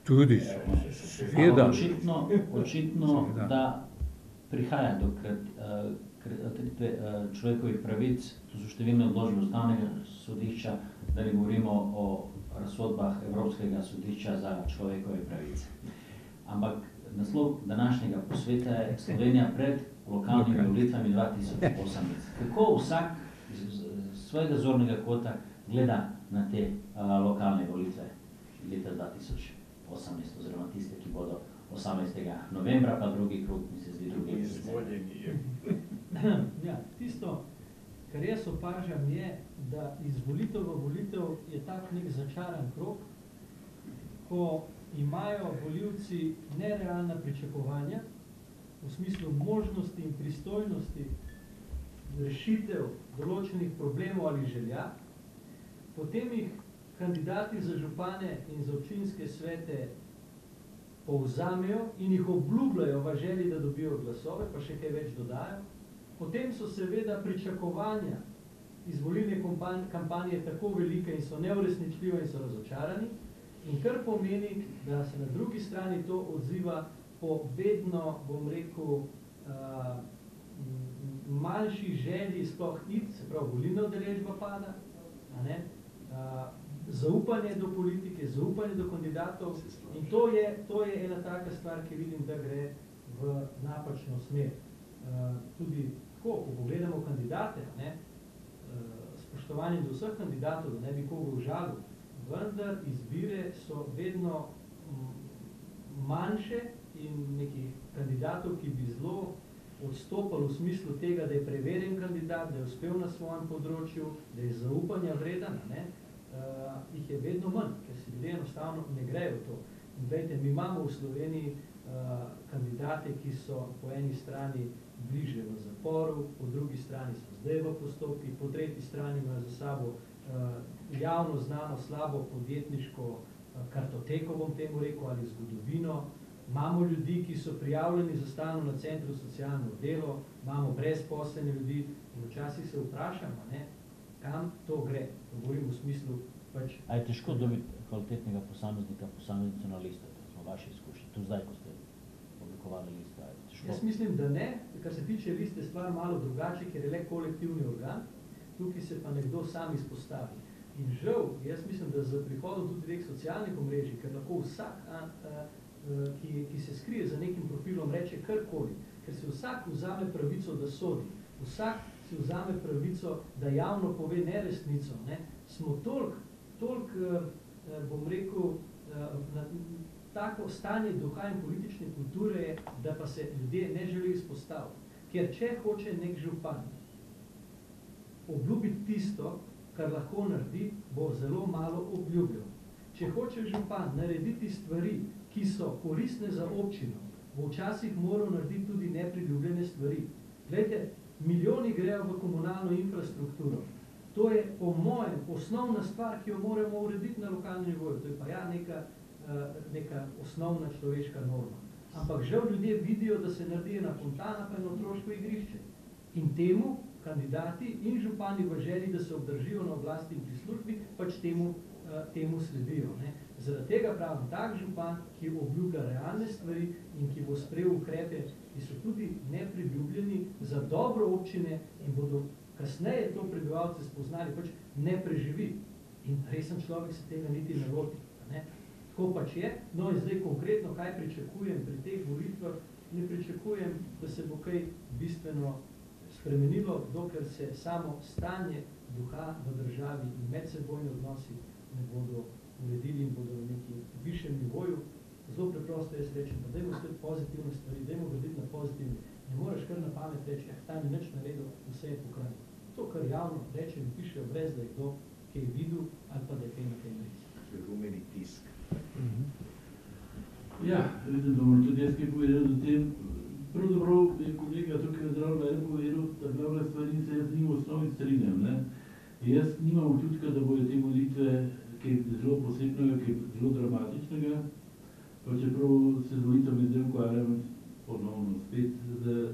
Tudi so, seveda. Očitno, da prihaja do kršitve človekovih pravic, to so številne odločbe ustavnega sodišča, da ne govorimo o razsodbah Evropskega sodišča za človekove pravice. Ampak naslov današnjega posveta je Slovenija pred lokalnimi volitvami 2018. Kako vsak z svojega zornega kota gleda na te lokalne volitve leta 2018, oziroma tiste, ki bodo 18. novembra, pa drugi krog, mi se zdi drugi decembra. Ja, tisto, kar jaz opažam, je, da iz volitev v volitev je tak nek začaran krog, ko imajo volivci nerealna pričakovanja v smislu možnosti in pristojnosti rešitev določenih problemov ali želja, potem jih kandidati za župane in za občinske svete povzamejo in jih obljubljajo v želji, da dobijo glasove, pa še kaj več dodajo. Potem so seveda pričakovanja iz volilne kampanje tako velike in so neuresničljive in so razočarani, in kar pomeni, da se na drugi strani to odziva po vedno, bom rekel, manjši želji sploh iti, se pravi, volilna udeležba pada, zaupanje do politike, zaupanje do kandidatov, in to je ena taka stvar, ki vidim, da gre v napačno smer. Tudi tako, ko pogledamo kandidate, spoštovanje do vseh kandidatov, da ne bi koga užalil, vendar izbire so vedno manjše in nekih kandidatov, ki bi zelo odstopali v smislu tega, da je preverjen kandidat, da je uspel na svojem področju, da je zaupanja vreden, jih je vedno manj, ker si ljudje enostavno ne grejo to. In vejte, mi imamo v Sloveniji kandidate, ki so po eni strani bliže v zaporu, po drugi strani so zdaj v postopki, po tretji strani imajo za sabo javno znano slabo podjetniško kartoteko, bom temu rekel, ali zgodovino. Imamo ljudi, ki so prijavljeni za stalno na centru za socialno delo, imamo brezposlene ljudi in včasih se vprašamo, kam to gre. Govorim v smislu pač... A je težko dobiti kvalitetnega posameznika, posameznico na listo? To smo vaši izkušnji. Tu zdaj, ko ste oblikovali listo, je težko? Jaz mislim, da ne. Kar se tiče liste, stvar malo drugače, ker je le kolektivni organ. Tukaj se pa nekdo sam izpostavi. In žal, jaz mislim, da za prihodom tudi teh socialnih omrežij, ker lahko vsak, ki se skrije za nekim profilom, reče karkoli, ker se vsak vzame pravico, da sodi. Vsak si vzame pravico, da javno pove neresnico. Smo toliko, bom rekel, tako stanje duha in politične kulture je, da pa se ljudje ne želijo izpostaviti. Ker če hoče nek župan obljubiti tisto, kar lahko naredi, bo zelo malo obljubljal. Če hoče župan narediti stvari, ki so koristne za občino, bo včasih moral narediti tudi nepriljubljene stvari. Glejte, milijoni grejo v komunalno infrastrukturo. To je po mojem osnovna stvar, ki jo moramo urediti na lokalnem nivoju. To je pa neka osnovna človeška norma. Ampak žal ljudje vidijo, da se naredi ena fontana pa eno otroško igrišče. In temu kandidati in župani v želji, da se obdržijo na oblasti in pri službi, pač temu sledijo. Zaradi tega pravim, tak župan, ki obljublja realne stvari in ki bo sprejel ukrepe, ki so tudi nepriljubljeni za dobro občine in bodo kasneje to prebivalce spoznali, pač ne preživi. In resen človek se tega niti ne loti. Tako pač je. No in zdaj konkretno, kaj pričakujem pri teh volitvah, ne pričakujem, da se bo kaj bistveno spremenilo, dokler se samo stanje duha v državi in medsebojni odnosi ne bodo uredili in bodo na neki višjem nivoju. Zelo preprosto jaz rečem, pa dajmo spet pozitivne stvari, dajmo graditi na pozitivne. Ne moreš kar na pamet reči, ta ni nič naredil, vse je pokrajno. To, kar javno rečem in pišejo, brez da je kdo kaj videl ali pa da je kaj na tem reči. Rumeni tisk. Ja, tudi jaz kaj povedal o tem. Pravzaprav je kolega tukaj zdravo povedal, da glavne stvari se jaz z njim v osnovi strinjam. Jaz nimam občutka, da bojo te volitve kaj zelo posebnega, kaj zelo dramatičnega, pa čeprav se z volitvami zdaj ukvarjam ponovno spet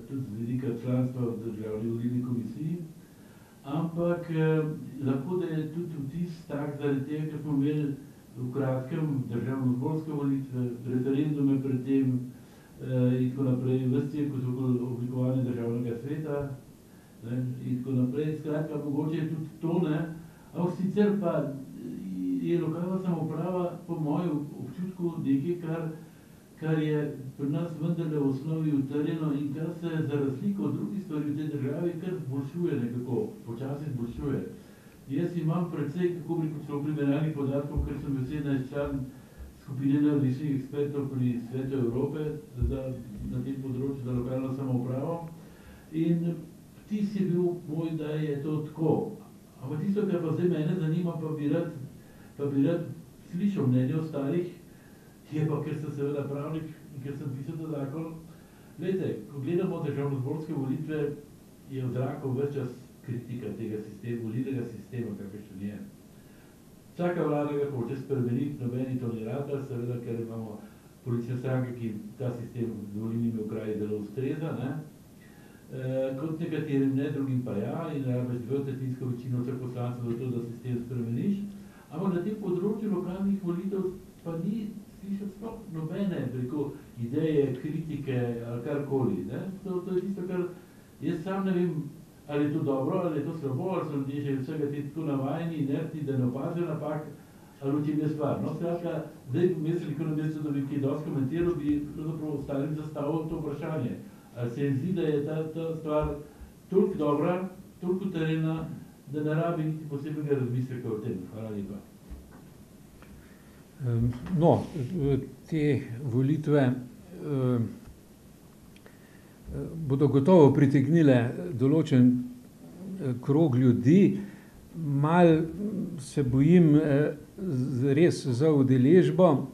tudi z vidika članstva v državni volilni komisiji, ampak lahko da je tudi vtis tak, zaradi tega, ker smo imeli v kratkem državno-zborske volitve, referendume pred tem in tako naprej, vrsti, ko so oblikovanje državnega sveta in tako naprej. Skratka, mogoče je tudi to, ampak sicer pa je lokalna samouprava po mojem občutku nekaj, kar je pri nas vendarle v osnovi utrjeno in kar se za razliko od drugih stvari v tej državi kar zboljšuje nekako, počasi zboljšuje. Jaz imam precej, kako bi rekel, celo primerjalnih podatkov, ker sem bil 17 član skupine neodvisnih ekspertov pri Svetu Evrope na tem področju za lokalno samoupravo in vtis je bil moj, da je to tako. Ampak tisto, kar pa zdaj mene zanima, pa bi rad slišal mnenje ostalih, je pa, ker sem seveda pravnik in ker sem pisal ta zakon. Glejte, ko gledamo državnozborske volitve, je v zraku ves čas kritika tega sistema, volilnega sistema, kakršen je. Vsaka vlada ga hoče spremeniti, nobeni to ni rata, seveda, ker imamo politične stranke, ki ta sistem z volilnimi okraji zelo ustreza, ne? Kot nekaterim ne, drugim pa ja, in rabiš dvotretjinsko večino vseh poslancev za to, da sistem spremeniš. Ampak na tem področju lokalnih volitev pa ni slišati sploh nobene, preko ideje, kritike ali karkoli, ne? To je tisto, kar jaz sam ne vem, ali je to dobro, ali je to slabo, ali so ljudje že vsega te tako navajeni, inertni, da ne opazijo napak, ali v čem je stvar. No, skratka, zdaj mislili, ko namesto, da bi kaj dosti komentiral, bi pravzaprav ostalim zastavil to vprašanje. Ali se zdi, da je ta stvar toliko dobra, toliko terena, da ne rabi niti posebnega razmisleka o tem? Hvala lepa. No, te volitve bodo gotovo pritegnile določen krog ljudi. Mal se bojim res za udeležbo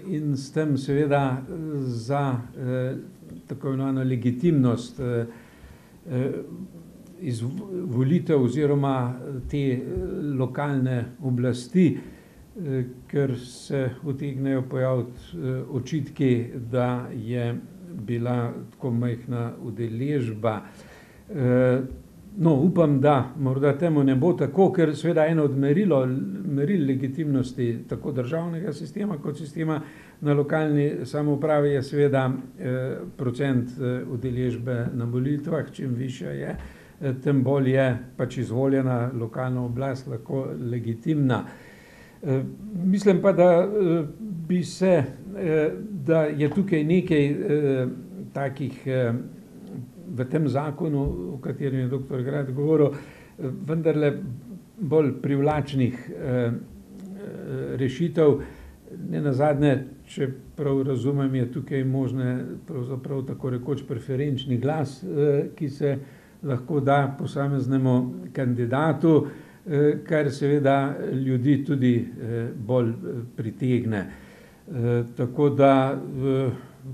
in s tem seveda za tako imenovano legitimnost volitev oziroma te lokalne oblasti, ker se utegnejo pojaviti očitki, da je bila tako majhna udeležba. No, upam, da morda temu ne bo tako, ker seveda eno od meril legitimnosti tako državnega sistema kot sistema na lokalni samoupravi je seveda procent udeležbe na volitvah. Čim višja je, tem bolj je pač izvoljena lokalna oblast lahko legitimna. Mislim pa, da je tukaj nekaj takih v tem zakonu, o katerem je doktor Grad govoril, vendarle bolj privlačnih rešitev. Nenazadnje, če prav razumem, je tukaj možne pravzaprav tako rekoč preferenčni glas, ki se lahko da posameznemu kandidatu, kar seveda ljudi tudi bolj pritegne. Tako da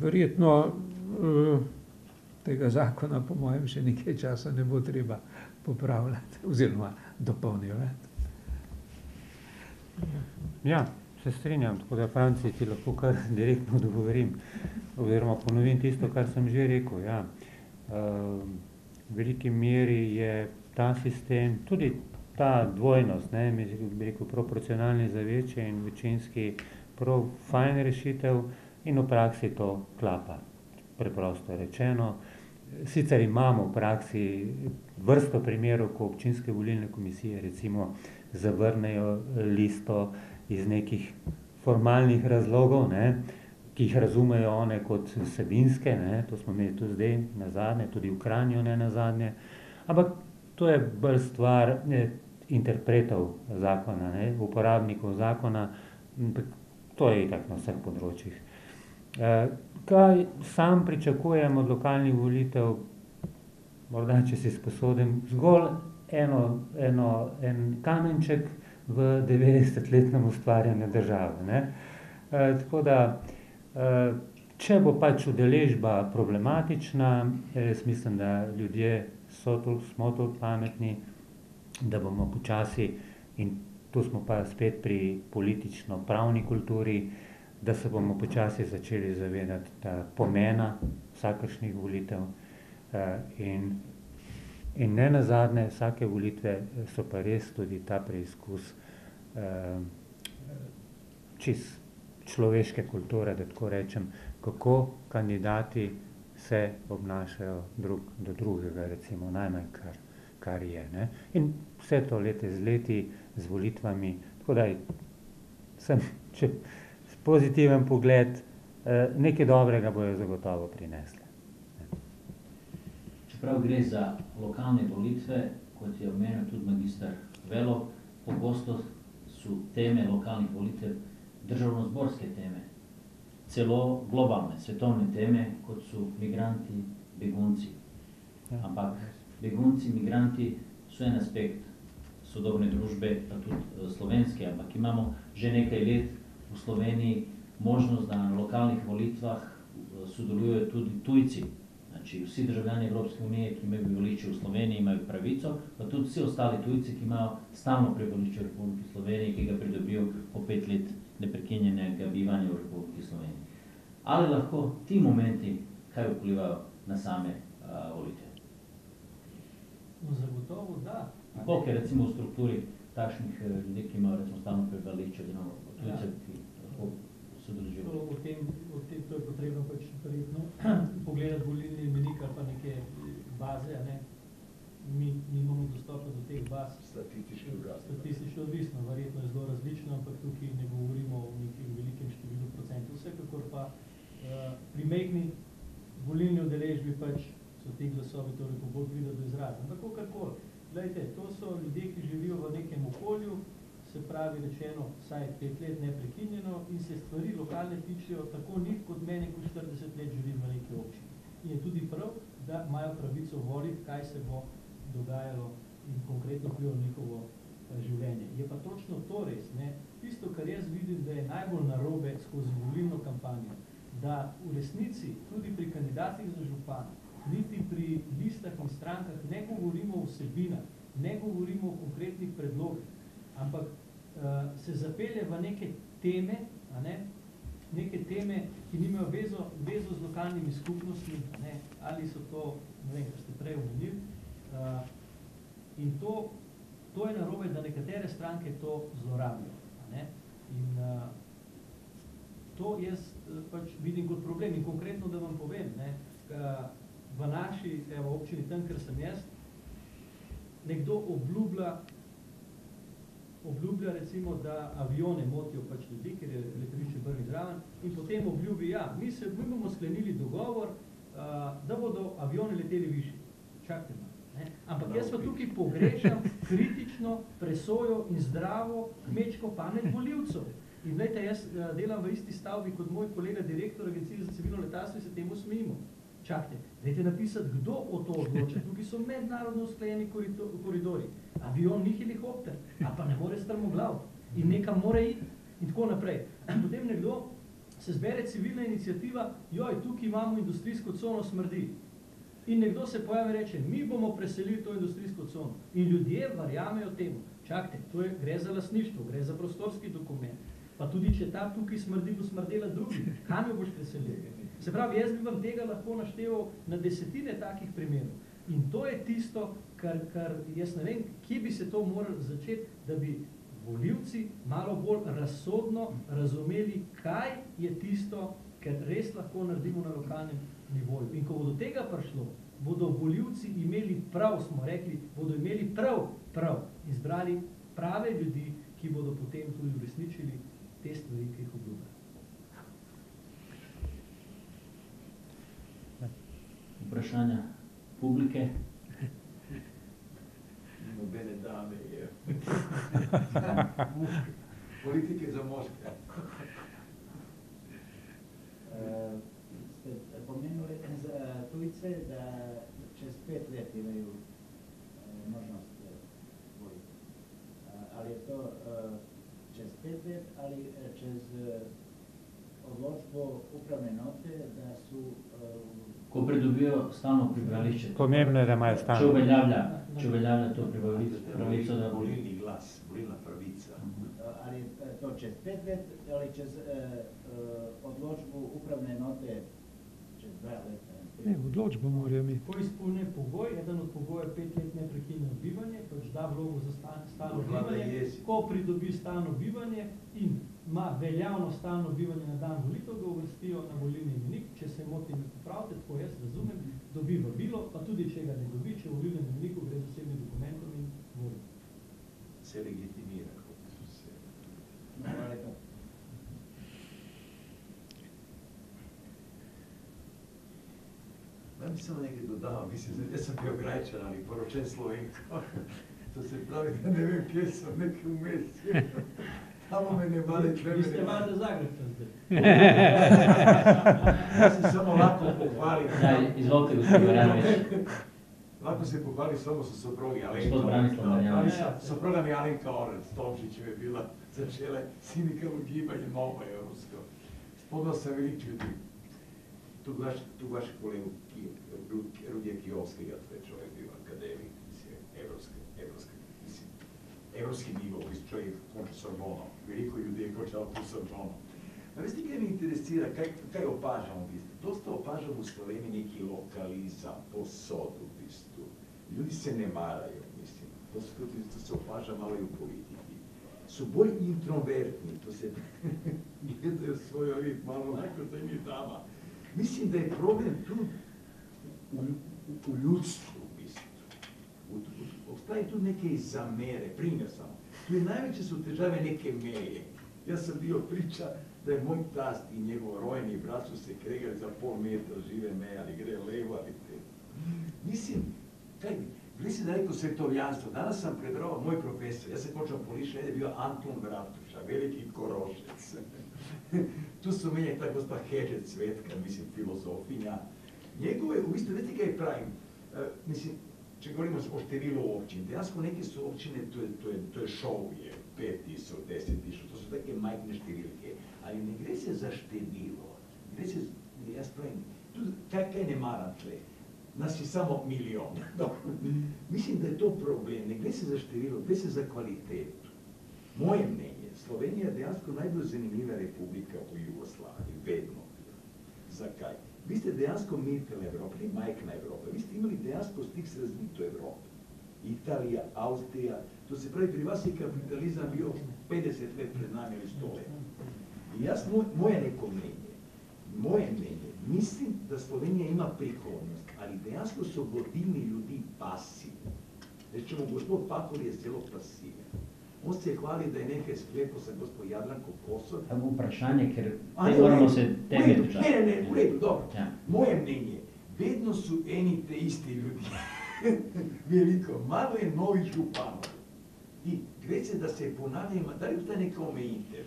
verjetno tega zakona, po mojem, še nekaj časa ne bo treba popravljati oziroma dopolnjevati. Ja, se strinjam, tako da Franci ti lahko kar direktno odgovorim oziroma ponovim tisto, kar sem že rekel. Ja. V veliki meri je ta sistem, tudi ta dvojnost, ne, bi rekel, proporcionalni za večje in večinski prav fajn rešitev in v praksi to klapa. Preprosto rečeno. Sicer imamo v praksi vrsto primerov, ko občinske volilne komisije recimo zavrnejo listo iz nekih formalnih razlogov, ne, ki jih razumejo one kot vsebinske, ne, to smo imeli tudi zdaj nazadnje, tudi v Kranju ne nazadnje, ampak to je bolj stvar interpretov zakona, ne, uporabnikov zakona, to je itak na vseh področjih. Kaj sam pričakujem od lokalnih volitev, morda če si sposodim, zgolj en kamenček v 90-letnem ustvarjanju države, ne. Tako da, če bo pač udeležba problematična, jaz mislim, da ljudje smo toliko pametni, da bomo počasi, in tu smo pa spet pri politično-pravni kulturi, da se bomo počasi začeli zavedati pomena vsakršnih volitev in ne nazadnje vsake volitve so pa res tudi ta preizkus čist človeške kulture, da tako rečem, kako kandidati se obnašajo drug do drugega, recimo najmanj kar je. Ne? In vse to leta z leti, z volitvami, tako da če pozitiven pogled, nekaj dobrega bojo zagotovo prinesli. Čeprav gre za lokalne volitve, kot je omenil tudi magister Velo, pogosto so teme lokalnih volitev državnozborske teme, celo globalne, svetovne teme, kot so migranti, begunci. Ampak begunci, migranti so en aspekt sodobne družbe, pa tudi slovenske, ampak imamo že nekaj let v Sloveniji možnost, da na lokalnih volitvah sodelujejo tudi tujci. Znači, vsi državljani Evropske unije, ki imajo prebivališče v Sloveniji, imajo pravico, pa tudi vsi ostali tujci, ki imajo stalno prebivališče v Republiki Sloveniji, ki ga pridobijo po 5 let neprekinjenega bivanja v Republiki Sloveniji. Ali lahko ti momenti kaj vplivajo na same volitve? No, zagotovo da. Koliko je recimo v strukturi takšnih ljudi, ki imajo recimo stalno prebivališče, oziroma tujcev, ki lahko sodelujejo? To je potrebno pač verjetno pogledati volilni imenik ali pa neke baze, ne? Mi imamo dostopa do teh baz. Statistično odvisno, verjetno je zelo različno, ampak tukaj ne govorimo o nekem velikem številu procentov. Vsekakor pa pri majhni volilni udeležbi pač so ti glasovi toliko bolj pride do izraza. Ampak kakorkoli, glejte, to so ljudje, ki živijo v nekem okolju, se pravi rečeno vsaj 5 let neprekinjeno in se stvari lokalne tičijo tako njih kot mene, ko 40 let živim v neki občini. In je tudi prav, da imajo pravico voliti, kaj se bo dogajalo in konkretno vplivalo njihovo življenje. Je pa točno to res, ne? Tisto, kar jaz vidim, da je najbolj narobe skozi volilno kampanjo, da v resnici tudi pri kandidatih za župana, niti pri listah in strankah ne govorimo o vsebinah, ne govorimo o konkretnih predlogih, ampak se zapelje v neke teme, neke teme, ki nimajo vezo z lokalnimi skupnostmi, ali so to, ne vem, kar ste prej omenili. In to je narobe, da nekatere stranke to zlorabijo. In to jaz pač vidim kot problem. In konkretno, da vam povem, v naši občini, tam, kjer sem jaz, nekdo obljublja recimo, da avione motijo pač ljudi, ker je letališče brni zraven, in potem obljubi, mi bomo sklenili dogovor, da bodo avioni leteli višji. Čakajte malo. Ampak jaz pa tukaj pogrešam kritično presojo in zdravo kmečko pamet volivcev. In gledajte, jaz delam v isti stavbi kot moj kolega direktor Agencije za civilno letalstvo in se temu smejimo. Čakajte, dajte napisati, kdo o to odloča. Tukaj so mednarodno usklajeni koridori. Avion ni helikopter, a pa ne more strmoglav. In nekam mora iti. In tako naprej. Potem nekdo se zbere civilna iniciativa, tukaj imamo industrijsko cono, smrdi. In nekdo se pojavi in reče, mi bomo preselili to industrijsko cono. In ljudje verjamejo temu. Čakajte, gre za lastništvo, gre za prostorski dokument. Pa tudi, če ta tukaj smrdi, bo smrdela drugi. Kam jo boš preselil? Se pravi, jaz bi vam tega lahko našteval na desetine takih primerov. In to je tisto, kar jaz ne vem, kje bi se to moralo začeti, da bi volivci malo bolj razsodno razumeli, kaj je tisto, kar res lahko naredimo na lokalnem nivoju. In ko bo do tega prišlo, bodo volivci imeli prav, smo rekli, bodo imeli prav izbrali prave ljudi, ki bodo potem tudi uresničili te stvari, ki jih obljubljajo. Vprašanja publike? Nobene dame je. Politike za moške. Ste pomenuli za tujce, da čez 5 let imaju možnost voliti. Ali je to čez 5 let, ali čez odločbo upravne note, da su ko pridobijo stalno prebivališče. Pomembno je, da imajo stalno. Če uveljavlja to pravico, da volilni glas, volilna pravica. Ali je to čez 5 let, ali čez odločbu upravne note čez 2 leta? Ne, odločbo morajo imeti. Ko izpolne pogoj, eden od pogojev 5 let neprekinjeno bivanje, pač da vlogo za stalno bivanje, ko pridobi stalno bivanje in ima veljavno stalno bivanje na dan volitev, ga uvrstijo na volilni imenik, če se motim, popravite, tako jaz razumem, dobi vabilo, pa tudi če ga ne dobi, če v volilnem imeniku gre z osebnim dokumentom in voli. Se legitimira, kot so se. Hvala lepa. Da bi samo nekaj dodal, mislim, jaz sem bil Grajčan ali poročen Slovenko. To se pravi, da ne vem, kje sem nekaj vmes. Tamo me ne male tveme. Vi ste valjda Zagrebčan zdaj. Jaz sem samo lahko pohvalil. Izvolite, gospod Varjanović. Lahko se pohvali samo sa soprogi Alenka. Gospod Branislav Marjanović. Soproga mi Alenka Orec, Tomčić je bila začela sindikalno gibanje novo evropsko. Spodno sam velik ljudi. Tu vaš kolegu Rudija Kijovskega, to je čovjek bio akademik, evropski nivo, čovjek konča Sorbono, veliko ljudi je končao tu Sorbono. A veste kaj me interesira, kaj opažamo v bistvu? Dosta opažamo u Sloveniji neki lokalizam, posodu v bistvu. Ljudi se ne maraju, mislim. To se opaža malo i u politiki. Su bolj introvertni, to se gledaju svoj ovih malo onako da im je dama. Mislim da je problem tu u ljudstvu, u bistvu. Ostaje tu neke zamere, primjer samo. Tu najveće su težave neke meje. Ja sam bio priča da je moj tast i njegov rojeni brat su se kregali za pol metra, žive meje, ali gre levo, ali te. Mislim, gledaj si da rekao svetovljanstvo. Danas sam predavao moj profesor, ja sam počeo poliša, je bio Anton Vratuša, veliki korošec. Tu su menje ta gospa Hedžet Cvetka, mislim, filozofinja. Njegove, u bistvu, vidite kaj pravim, mislim, če govorimo o številu općin, dejansko neke su općine, to je šou, je 5.000, 10.000, to su take majhne številke, ali ne gre se za število, gre se, ja spravim, kaj ne maram tle, nas je samo milion. Mislim da je to problem, ne gre se za število, gre se za kvalitetu. Moje mnenje, Slovenija je dejansko najbolj zanimljiva republika u Jugoslaviji, vedno. Zakaj? Vi ste dejansko mirtel Evropa, ni majkna Evropa, vi ste imali dejansko stik s razvito Evropom. Italija, Austrija, to se pravi, pri vas je kapitalizam bio 50 let pred nami ili 100 let. I moje neko mnenje, mislim da Slovenija ima prihodnost, ali dejansko su vodilni ljudi pasivni. Rečemo, gospod Pahor je zelo pasiven. On se hvali da je nekaj sklepo sa gospod Jadranko Kosor. Tako vprašanje, ker te moramo se tebe držati. Ne, u redu, dobro. Moje mnenje, vedno su eni te isti ljudi. Veliko, malo je novih županov. I gre se da se ponavljaju, da li ustaje neka omejitev?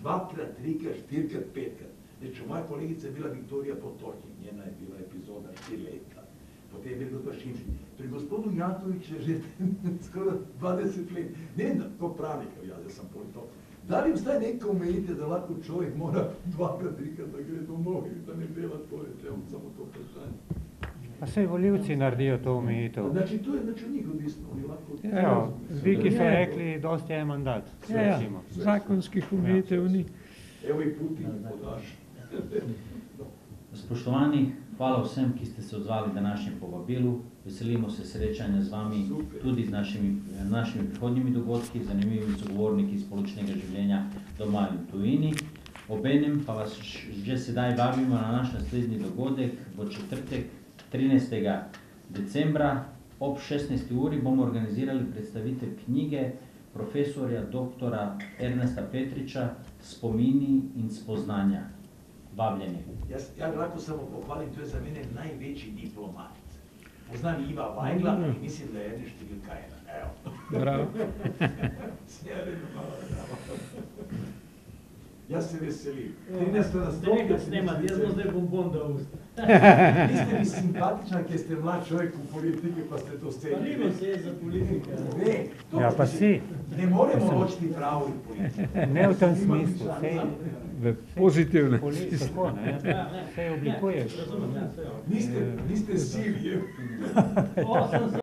Dvakrat, trikrat, štirkrat, petkrat. Znači, moja kolegica je bila Viktorija Potočnik, njena je bila epizoda 4 leta. Potem je bilo gospod Šimšić. Pri gospodu Jankoviću je že skoro 20 let. Ne vem, ko pravnik, ja sam politolog. Da li ustaje neka omejitev da lako čovjek mora dvakrat, trikrat da gre domov ili da ne dela tvoje, evo samo to vprašanje. Pa saj voljivci naredijo to omejitev. Znači, to je od njih odvisno, oni lahko... Evo, Viki so rekli, dosti je mandat. Zakonskih omejitev ni. Evo i Putin podaš. Spoštovani, hvala vsem, ki ste se odzvali današnjem povabilu. Veselimo se srečanja z vami tudi z našimi prihodnjimi dogodki, zanimivimi sogovorniki iz poločnega življenja doma in tujini. Obenem pa vas že sedaj vabimo na naš naslednji dogodek v četrtek 13. decembra ob 16. uri bomo organizirali predstavitev knjige profesorja doktora Ernesta Petriča Spomini in spoznanja. Vabljeni. Ja lahko samo pohvalim, to je za mene najveći diplomat. Poznam Iva Vajgla i mislim da je jedne številka jedna. Evo. Bravo. Sjeredno malo, bravo. Ja se veselim. Nekaj snemati, jaz bom zdaj bombon da usta. Niste mi simpatična, ker ste mlad človek v politike, pa ste to steli. Pa nimo se je za politike. Ne, Ja, pa si. ne moremo ločiti pravo in politike. Ne v tem smislu. V pozitivne. Tako, ne? Sej oblikuješ. Niste sivi.